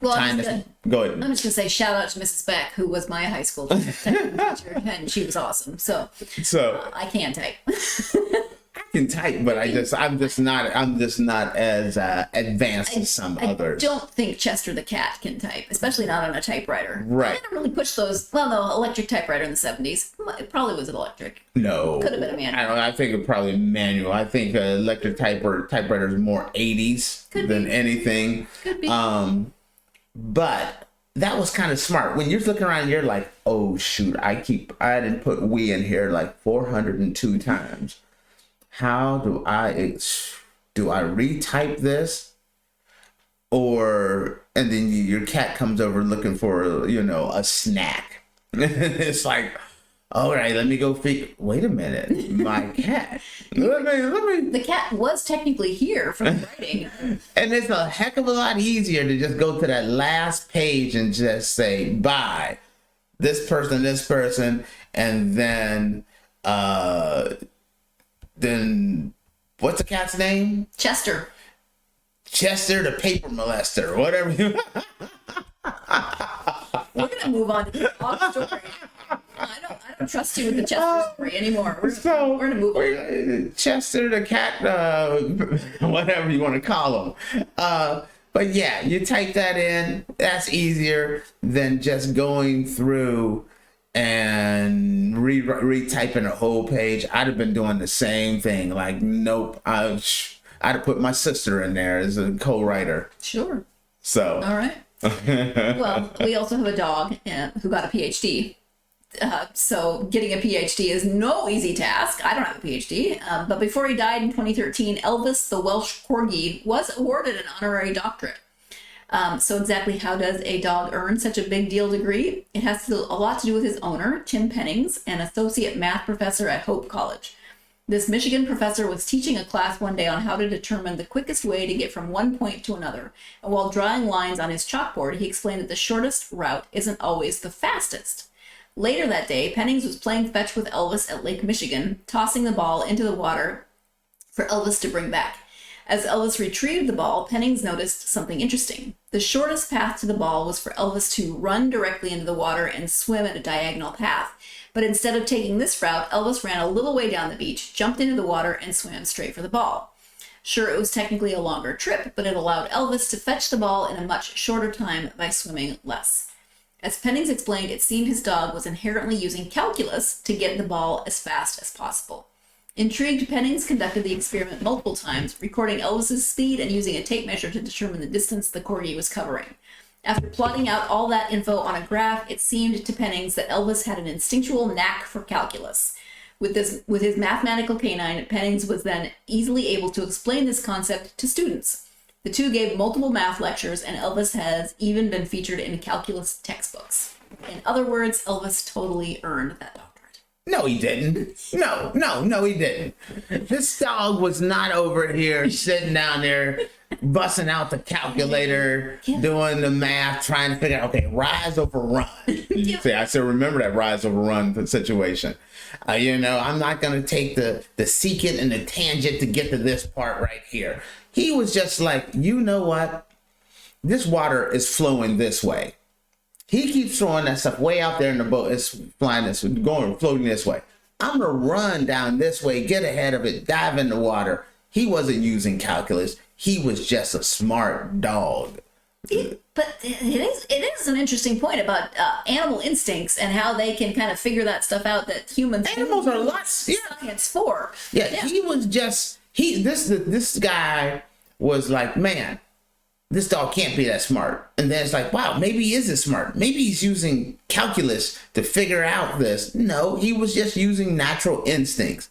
go ahead. I'm just gonna say shout out to Mrs. Beck, who was my high school teacher, and she was awesome. So I can type. I can type, but I'm just not as advanced as some others. I don't think Chester the cat can type, especially not on a typewriter. Right. I didn't really push those. Well, no, electric typewriter in the 70s. It probably was electric. No. Could have been a manual. I think it probably manual. I think electric typewriter is more 80s than anything. Could be. But that was kind of smart. When you're looking around, you're like, oh shoot, I didn't put we in here like 402 times. How do I retype this? and then your cat comes over looking for, a snack. It's like, all right, let me go wait a minute, my cat. Let me. The cat was technically here for the writing. And it's a heck of a lot easier to just go to that last page and just say, bye, this person, and then what's the cat's name? Chester, the paper molester, whatever. We're gonna move on to the dog story. I don't trust you with the Chester story anymore. We're gonna move on. Chester the cat, whatever you want to call him. But yeah, you type that in. That's easier than just going through and retyping a whole page. I'd have been doing the same thing. Like, nope. I'd have put my sister in there as a co-writer. Sure. So. All right. Well, we also have a dog who got a PhD. So getting a PhD is no easy task. I don't have a PhD. But before he died in 2013, Elvis, the Welsh corgi, was awarded an honorary doctorate. So exactly how does a dog earn such a big deal degree? It has a lot to do with his owner, Tim Pennings, an associate math professor at Hope College. This Michigan professor was teaching a class one day on how to determine the quickest way to get from one point to another. And while drawing lines on his chalkboard, he explained that the shortest route isn't always the fastest. Later that day, Pennings was playing fetch with Elvis at Lake Michigan, tossing the ball into the water for Elvis to bring back. As Elvis retrieved the ball, Pennings noticed something interesting. The shortest path to the ball was for Elvis to run directly into the water and swim at a diagonal path. But instead of taking this route, Elvis ran a little way down the beach, jumped into the water, and swam straight for the ball. Sure, it was technically a longer trip, but it allowed Elvis to fetch the ball in a much shorter time by swimming less. As Pennings explained, it seemed his dog was inherently using calculus to get the ball as fast as possible. Intrigued, Pennings conducted the experiment multiple times, recording Elvis's speed and using a tape measure to determine the distance the corgi was covering. After plotting out all that info on a graph, it seemed to Pennings that Elvis had an instinctual knack for calculus. With his mathematical canine, Pennings was then easily able to explain this concept to students. The two gave multiple math lectures, and Elvis has even been featured in calculus textbooks. In other words, Elvis totally earned that doctorate. No, he didn't. No, he didn't. This dog was not over here sitting down there busting out the calculator, doing the math, trying to figure out, okay, rise over run. See, I still remember that rise over run situation. I'm not going to take the secant and the tangent to get to this part right here. He was just like, you know what? This water is flowing this way. He keeps throwing that stuff way out there in the boat. It's flying this way, floating this way. I'm going to run down this way, get ahead of it, dive in the water. He wasn't using calculus. He was just a smart dog. But it is an interesting point about animal instincts and how they can kind of figure that stuff out that animals are lots science for. Yeah, he was just this guy was like, man, this dog can't be that smart. And then it's like, wow, maybe he isn't smart. Maybe he's using calculus to figure out this. No, he was just using natural instincts.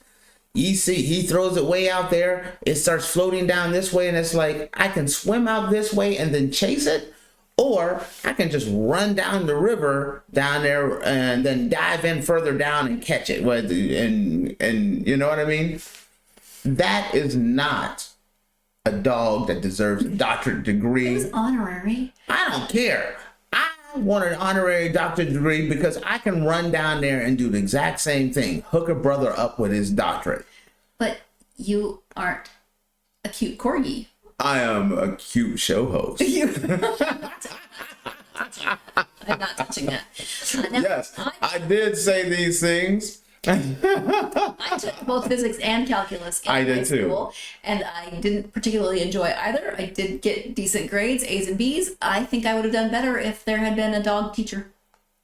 You see, he throws it way out there. It starts floating down this way. And it's like, I can swim out this way and then chase it. Or I can just run down the river down there and then dive in further down and catch it. And you know what I mean? That is not a dog that deserves a doctorate degree. It was honorary. I don't care. I want an honorary doctorate degree because I can run down there and do the exact same thing. Hook a brother up with his doctorate. But you aren't a cute corgi. I am a cute show host. I'm not touching that. Now, yes, I did say these things. I took both physics and calculus in high school, and I didn't particularly enjoy either. I did get decent grades, A's and B's. I think I would have done better if there had been a dog teacher.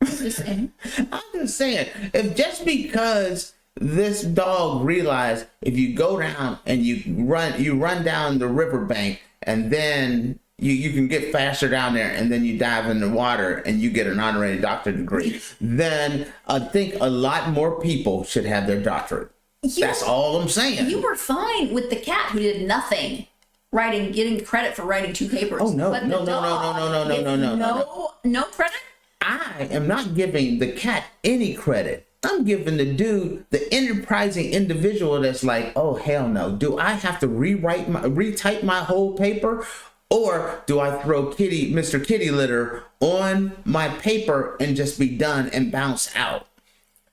Just saying. I'm just saying, if just because this dog realized if you go down and you run down the riverbank and then you can get faster down there and then you dive in the water and you get an honorary doctorate degree, then I think a lot more people should have their doctorate. That's all I'm saying. You were fine with the cat who did nothing. getting credit for writing 2 papers. Oh, no, But no, the no, no, dog no, no, no, gets no, no, no. no credit? I am not giving the cat any credit. I'm giving the dude, the enterprising individual that's like, oh, hell no. Do I have to retype my whole paper? Or do I throw Mr. Kitty Litter on my paper and just be done and bounce out?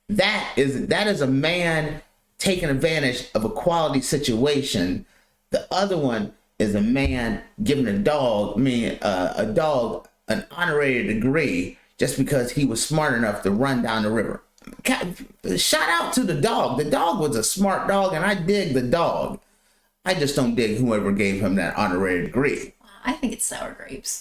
That is a man taking advantage of a quality situation. The other one is a man giving a dog an honorary degree just because he was smart enough to run down the river. Shout out to the dog. The dog was a smart dog, and I dig the dog. I just don't dig whoever gave him that honorary degree. I think it's sour grapes.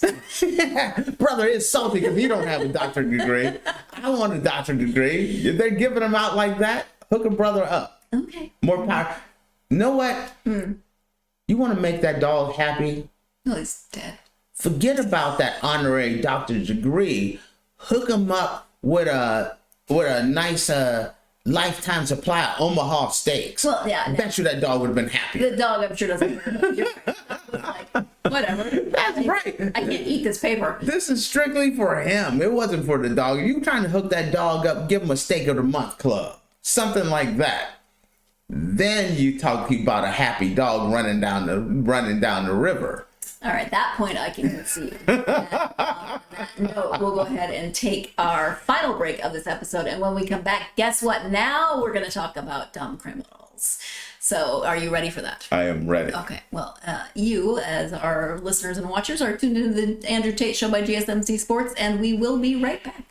Brother, it's salty because he don't have a doctorate degree. I want a doctorate degree. If they're giving them out like that, hook a brother up. Okay. More power. You know what? You want to make that dog happy? No, he's dead. Forget about that honorary doctorate degree. Hook him up with a nice lifetime supply of Omaha steaks. Well, yeah. I bet you that dog would have been happy. The dog, I'm sure, doesn't hurt him. You're right. I was like, whatever. That's right. I can't eat this paper. This is strictly for him. It wasn't for the dog. You trying to hook that dog up, give him a steak of the month club. Something like that. Then you talk about a happy dog running down the river. All right, that point I can concede. And on that note, we'll go ahead and take our final break of this episode. And when we come back, guess what? Now we're going to talk about dumb criminals. So are you ready for that? I am ready. Okay, well, you, as our listeners and watchers, are tuned into the Andrew Tate Show by GSMC Sports, and we will be right back.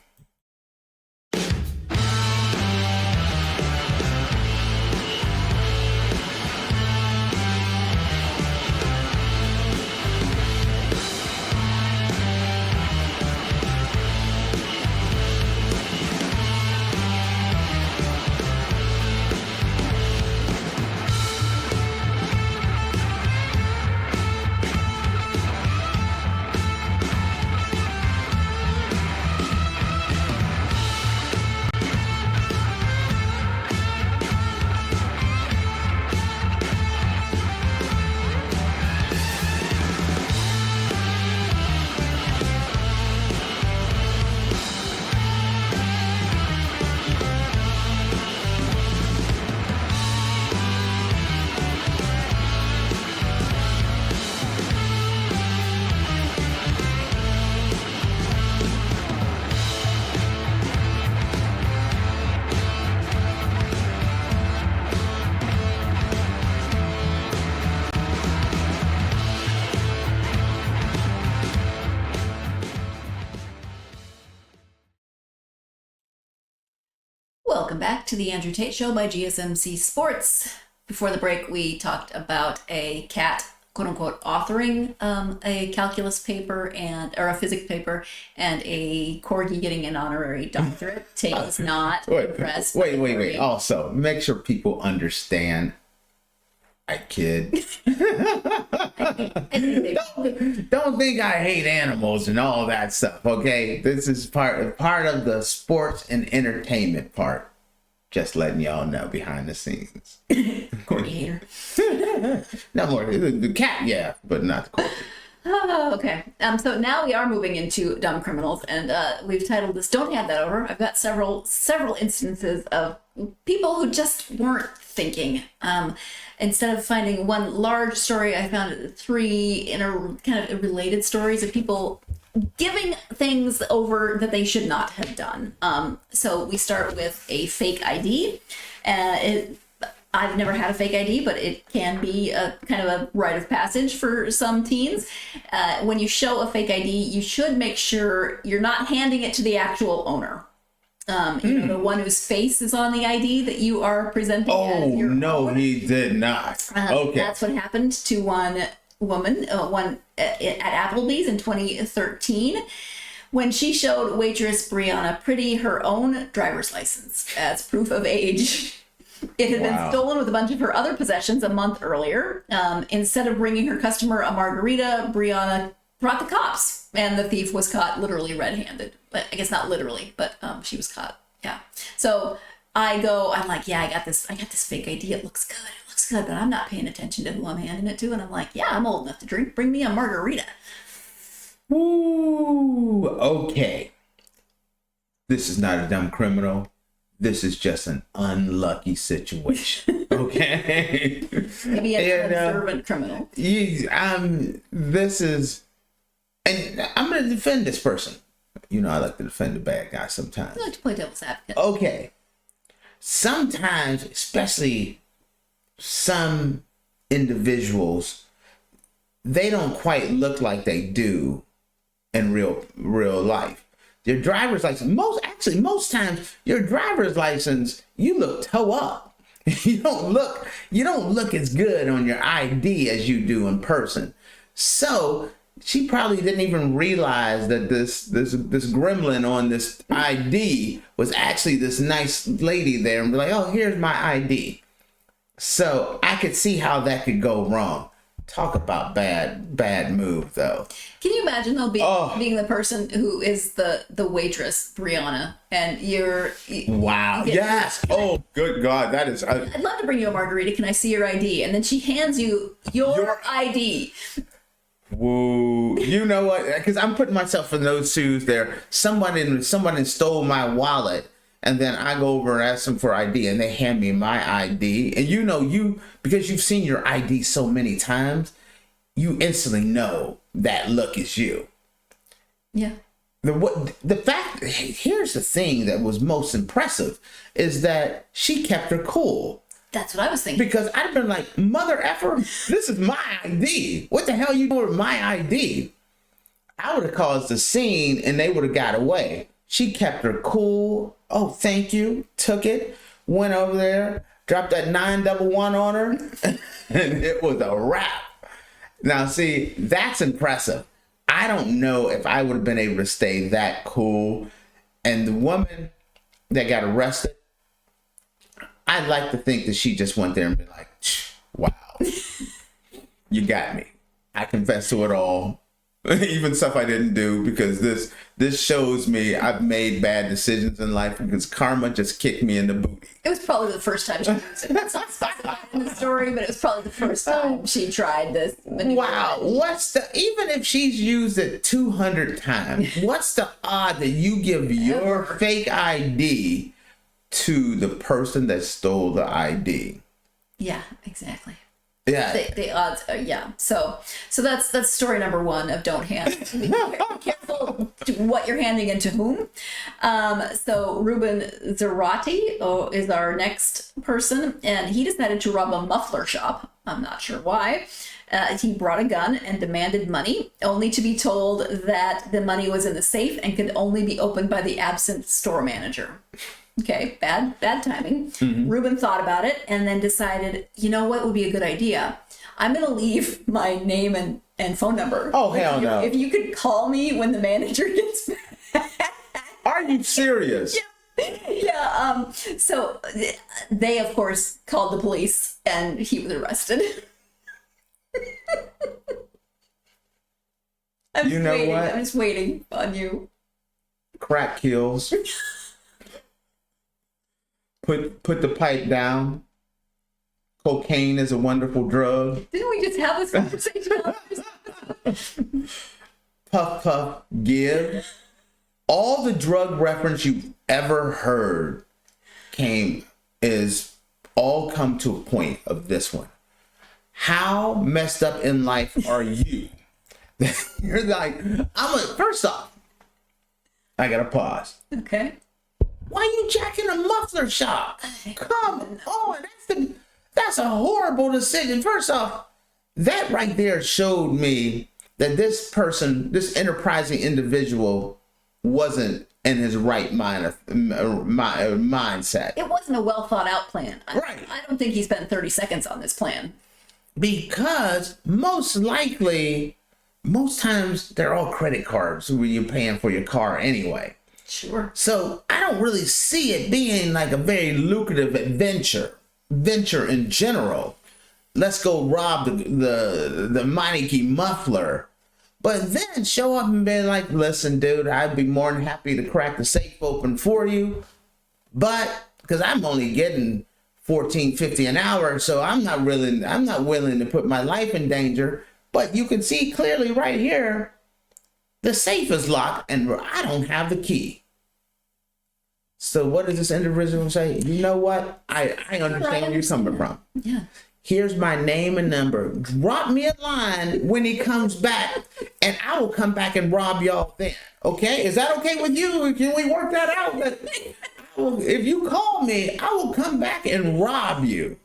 Welcome back to the Andrew Tate Show by GSMC Sports. Before the break, we talked about a cat, quote unquote, authoring a calculus paper or a physics paper, and a corgi getting an honorary doctorate. Tate was not impressed. Wait. Also, make sure people understand. I kid. Don't think I hate animals and all that stuff, okay? This is part of the sports and entertainment part. Just letting y'all know behind the scenes. Corgi hater. No more. The cat, yeah, but not the corgi. Oh, okay. So now we are moving into dumb criminals, and we've titled this "Don't Hand That Over." I've got several instances of people who just weren't thinking. Instead of finding one large story, I found 3 kind of related stories of people giving things over that they should not have done. So we start with a fake ID. I've never had a fake ID, but it can be a kind of a rite of passage for some teens. When you show a fake ID, you should make sure you're not handing it to the actual owner. The one whose face is on the ID that you are presenting as your no, own. He did not. Okay. That's what happened to one woman, at Applebee's in 2013, when she showed waitress Brianna Pretty her own driver's license as proof of age. It had been stolen with a bunch of her other possessions a month earlier. Instead of bringing her customer a margarita, Brianna brought the cops, and the thief was caught literally red-handed. I guess not literally, but she was caught. Yeah. So I'm like, yeah, I got this fake ID. It looks good. looks good, but I'm not paying attention to who I'm handing it to. And I'm like, yeah, I'm old enough to drink. Bring me a margarita. Ooh, okay. This is not a dumb criminal. This is just an unlucky situation. Okay. Maybe an observant criminal. This is, and I'm going to defend this person. You know, I like to defend the bad guy sometimes. I like to play devil's advocate. Okay. Sometimes, especially some individuals, they don't quite look like they do in real life. Your driver's license, most times your driver's license, you look toe up. You don't look as good on your ID as you do in person. So she probably didn't even realize that this gremlin on this ID was actually this nice lady there, and be like, oh, here's my ID. So I could see how that could go wrong. Talk about bad move, though. Can you imagine, though, being the person who is the waitress, Brianna, and you're... Wow. Yes. Oh, good God. That is... I'd love to bring you a margarita. Can I see your ID? And then she hands you your ID. Whoa. You know what? Because I'm putting myself in those shoes there. Someone stole my wallet, and then I go over and ask them for ID, and they hand me my ID. And you know, because you've seen your ID so many times, you instantly know that look is you. Yeah. Here's the thing that was most impressive is that she kept her cool. That's what I was thinking. Because I'd have been like, mother effer, this is my ID. What the hell you doing with my ID? I would have caused a scene and they would have got away. She kept her cool. Oh, thank you. Took it. Went over there. Dropped that 911 on her. And it was a wrap. Now, see, that's impressive. I don't know if I would have been able to stay that cool. And the woman that got arrested, I'd like to think that she just went there and be like, wow, you got me. I confess to it all. Even stuff I didn't do, because this shows me I've made bad decisions in life because karma just kicked me in the booty. It was probably the first time she used it. It's not specified in the story, but it was probably the first time she tried this. Wow. Even if she's used it 200 times, what's the odd that you give your fake ID to the person that stole the ID? Yeah, exactly. Yeah. The odds are, yeah. So that's story number one of don't hand. Be careful what you're handing and to whom. So Ruben Zarate is our next person, and he decided to rob a muffler shop. I'm not sure why. He brought a gun and demanded money, only to be told that the money was in the safe and could only be opened by the absent store manager. Okay, bad timing. Mm-hmm. Ruben thought about it and then decided, you know what would be a good idea? I'm going to leave my name and phone number. Oh, hell no. If you could call me when the manager gets back. Are you serious? Yeah. So they, of course, called the police and he was arrested. I'm just waiting on you. Crack kills. Put the pipe down. Cocaine is a wonderful drug. Didn't we just have this conversation? Puff, puff, give. All the drug reference you've ever heard all come to a point of this one. How messed up in life are you? You're like, first off, I gotta pause. Okay. Why are you jacking a muffler shop? Come on, that's a horrible decision. First off, that right there showed me that this person, this enterprising individual, wasn't in his right mindset. It wasn't a well thought out plan. Right. I don't think he spent 30 seconds on this plan. Because most times they're all credit cards when you're paying for your car anyway. Sure. So I don't really see it being like a very lucrative venture in general. Let's go rob the Meineke muffler. But then show up and be like, listen, dude, I'd be more than happy to crack the safe open for you. But because I'm only getting $14.50 an hour, so I'm not willing to put my life in danger. But you can see clearly right here, the safe is locked and I don't have the key. So what does this individual say? You know what? I understand where you're coming from. Yeah. Here's my name and number. Drop me a line when he comes back, and I will come back and rob y'all then. Okay? Is that okay with you? Can we work that out? If you call me, I will come back and rob you.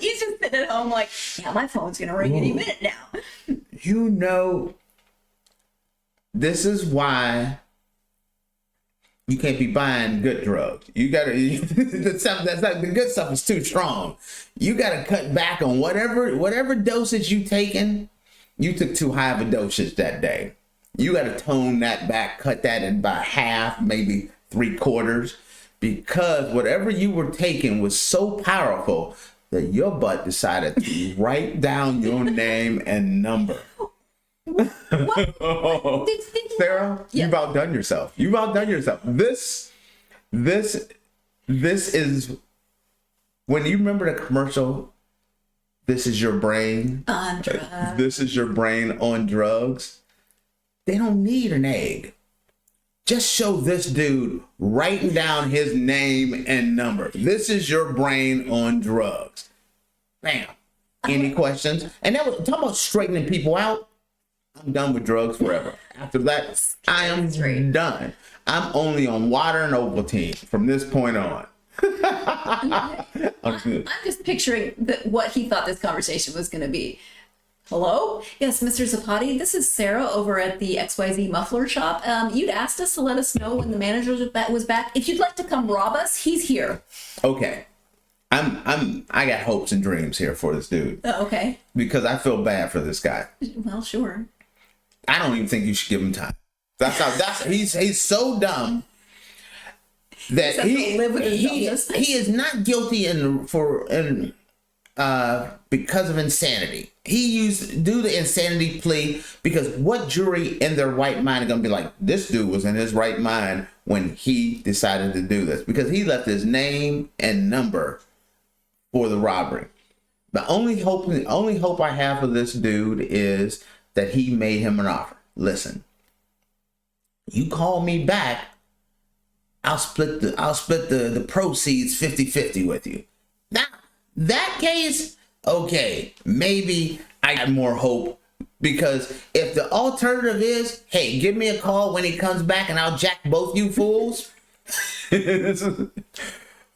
He's just sitting at home like, yeah, my phone's going to ring any minute now. You know, this is why you can't be buying good drugs. You gotta, the stuff that's like the good stuff is too strong. You gotta cut back on whatever dosage you taking. You took too high of a dosage that day. You gotta tone that back, cut that in by half, maybe 3/4, because whatever you were taking was so powerful that your butt decided to write down your name and number. What? Sarah, Yeah. you've outdone yourself. This is when you remember the commercial. This is your brain. On drugs. This is your brain on drugs. They don't need an egg. Just show this dude writing down his name and number. This is your brain on drugs. Bam. Any questions? And that was talking about straightening people out. I'm done with drugs forever. After that, I am done. I'm only on water and Ovaltine from this point on. I'm just picturing what he thought this conversation was going to be. Hello? Yes, Mr. Zapati, this is Sarah over at the XYZ Muffler Shop. You'd asked us to let us know when the manager was back. If you'd like to come rob us, he's here. Okay. I got hopes and dreams here for this dude. Okay. Because I feel bad for this guy. Well, sure. I don't even think you should give him time. He's so dumb that he is not guilty because of insanity. He due to insanity plea, because what jury in their right mind are gonna be like, this dude was in his right mind when he decided to do this? Because he left his name and number for the robbery. The only hope I have for this dude is that he made him an offer. Listen, you call me back, I'll split the proceeds 50-50 with you. Now, that case, okay, maybe I got more hope, because if the alternative is, hey, give me a call when he comes back and I'll jack both you fools.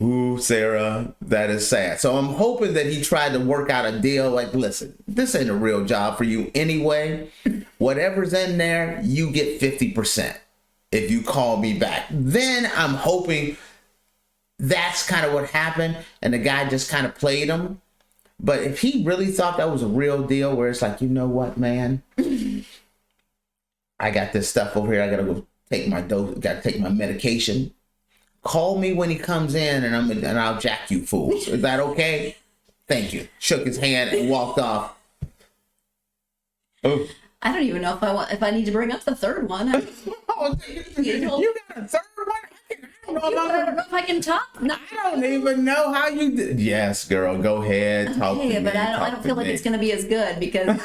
Ooh, Sarah, that is sad. So I'm hoping that he tried to work out a deal like, listen, this ain't a real job for you anyway. Whatever's in there, you get 50% if you call me back. Then I'm hoping that's kind of what happened and the guy just kind of played him. But if he really thought that was a real deal, where it's like, you know what, man, I got this stuff over here. I got to go take my dose, got to take my medication. Call me when he comes in and I'll jack you fools. Is that okay? Thank you. Shook his hand and walked off. Oh. I don't even know if I need to bring up the third one. You got a third one? I don't know if I can talk. No. I don't even know how you did. Yes, girl, go ahead. Talk to me. But I don't feel like it's going to be as good, because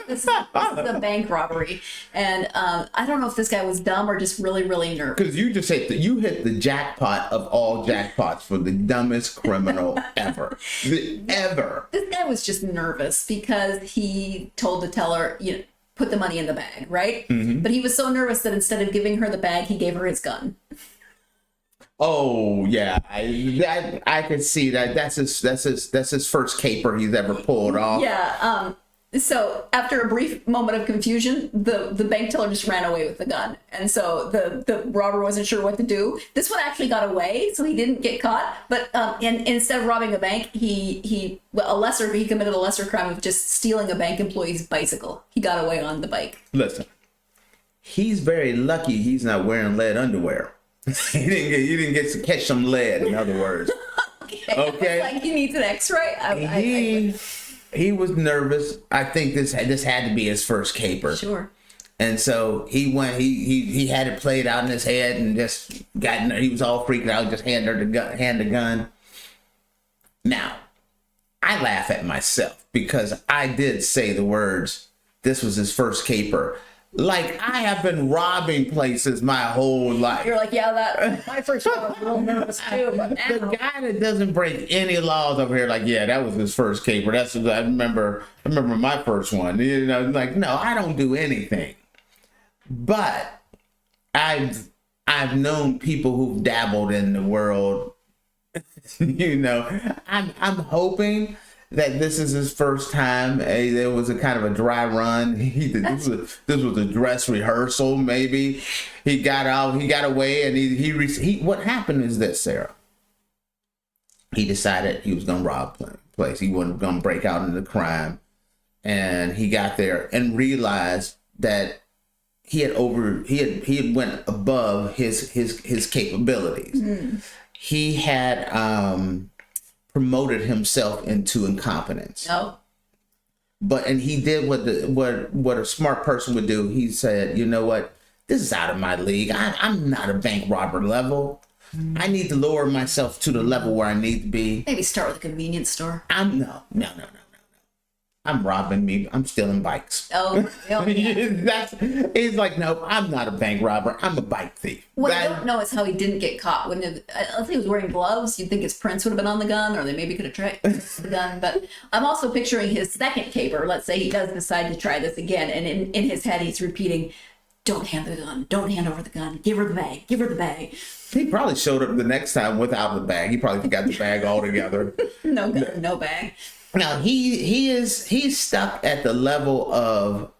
this is a bank robbery, and I don't know if this guy was dumb or just really, really nervous. Because you just hit the jackpot of all jackpots for the dumbest criminal ever. Ever. This guy was just nervous because he told the teller, put the money in the bag, right? Mm-hmm. But he was so nervous that instead of giving her the bag, he gave her his gun. Oh yeah, I could see that. That's his first caper he's ever pulled off. Yeah. So after a brief moment of confusion, the bank teller just ran away with the gun, and so the robber wasn't sure what to do. This one actually got away, so he didn't get caught. But instead of robbing a bank, he committed a lesser crime of just stealing a bank employee's bicycle. He got away on the bike. Listen, he's very lucky he's not wearing lead underwear. You didn't get to catch some lead, in other words. Okay. Like he needs an X-ray. He was nervous. I think this had to be his first caper. Sure. And so he went. He had it played out in his head and just he was all freaked out. Just hand the gun. Now, I laugh at myself because I did say the words, this was his first caper. Like, I have been robbing places my whole life. You're like, yeah, that my first one, I was a little nervous too, but now. The guy that doesn't break any laws over here, like, yeah, that was his first caper. That's what I remember my first one. You know, like, no, I don't do anything. But I've known people who've dabbled in the world. You know, I'm hoping that this is his first time. There was a kind of a dry run. This was a dress rehearsal. Maybe he got out, he got away, and he. What happened is this, Sarah. He decided he was gonna rob a place. He wasn't gonna break out into crime, and he got there and realized that he had went above his capabilities. Mm. He had promoted himself into incompetence. No. And he did what a smart person would do. He said, you know what? This is out of my league. I'm not a bank robber level. I need to lower myself to the level where I need to be. Maybe start with a convenience store. No. I'm robbing me. I'm stealing bikes. Oh, yeah. He's like, no, I'm not a bank robber. I'm a bike thief. What I don't know is how he didn't get caught. If he was wearing gloves, you'd think his prints would have been on the gun, or they maybe could have tracked the gun. But I'm also picturing his second caper. Let's say he does decide to try this again, and in his head he's repeating, "Don't hand the gun. Don't hand over the gun. Give her the bag. Give her the bag." He probably showed up the next time without the bag. He probably forgot the bag altogether. No gun, no bag. Now he's stuck at the level of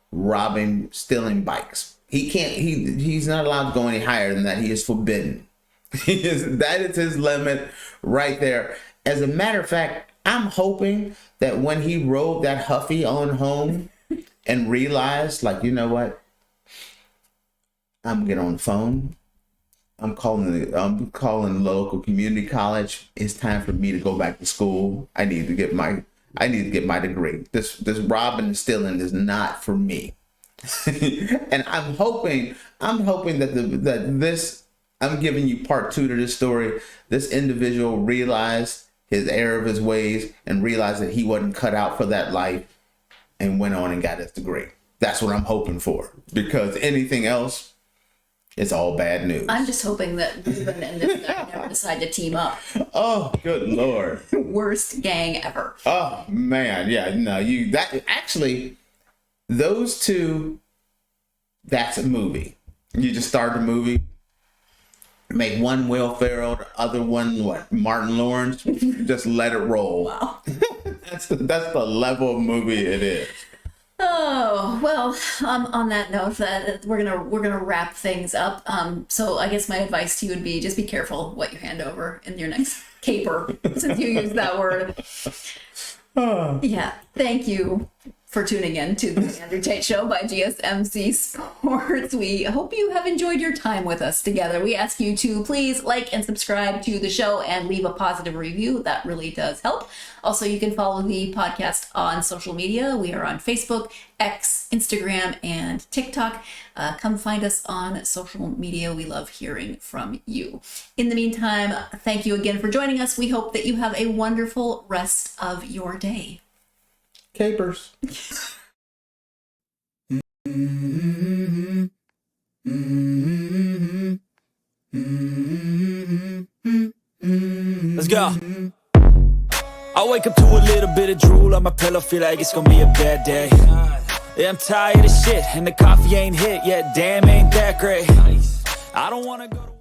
stealing bikes. He's not allowed to go any higher than that. He is forbidden. That is his limit right there. As a matter of fact, I'm hoping that when he rode that Huffy on home and realized, like, you know what? I'm gonna get on the phone. I'm calling the local community college. It's time for me to go back to school. I need to get my degree. This robbing and stealing is not for me. And I'm hoping that this, I'm giving you part 2 to this story. This individual realized his error of his ways and realized that he wasn't cut out for that life and went on and got his degree. That's what I'm hoping for, because anything else, it's all bad news. I'm just hoping that Ruben and this guy never decide to team up. Oh, good Lord. Worst gang ever. Oh, man. Yeah, no, actually, those two, that's a movie. You just start the movie, make one Will Ferrell, the other one, Martin Lawrence, just let it roll. Wow. That's the level of movie it is. Oh, well, on that note, we're gonna wrap things up. So I guess my advice to you would be just be careful what you hand over in your next caper, since you used that word. Yeah, thank you for tuning in to the Andrew Tate Show by GSMC Sports. We hope you have enjoyed your time with us together. We ask you to please like and subscribe to the show and leave a positive review. That really does help. Also, you can follow the podcast on social media. We are on Facebook, X, Instagram, and TikTok. Come find us on social media. We love hearing from you. In the meantime, thank you again for joining us. We hope that you have a wonderful rest of your day. Capers. Let's go. I wake up to a little bit of drool on my pillow, feel like it's gonna be a bad day. Yeah, I'm tired of shit, and the coffee ain't hit yet, damn, ain't that great. I don't wanna go to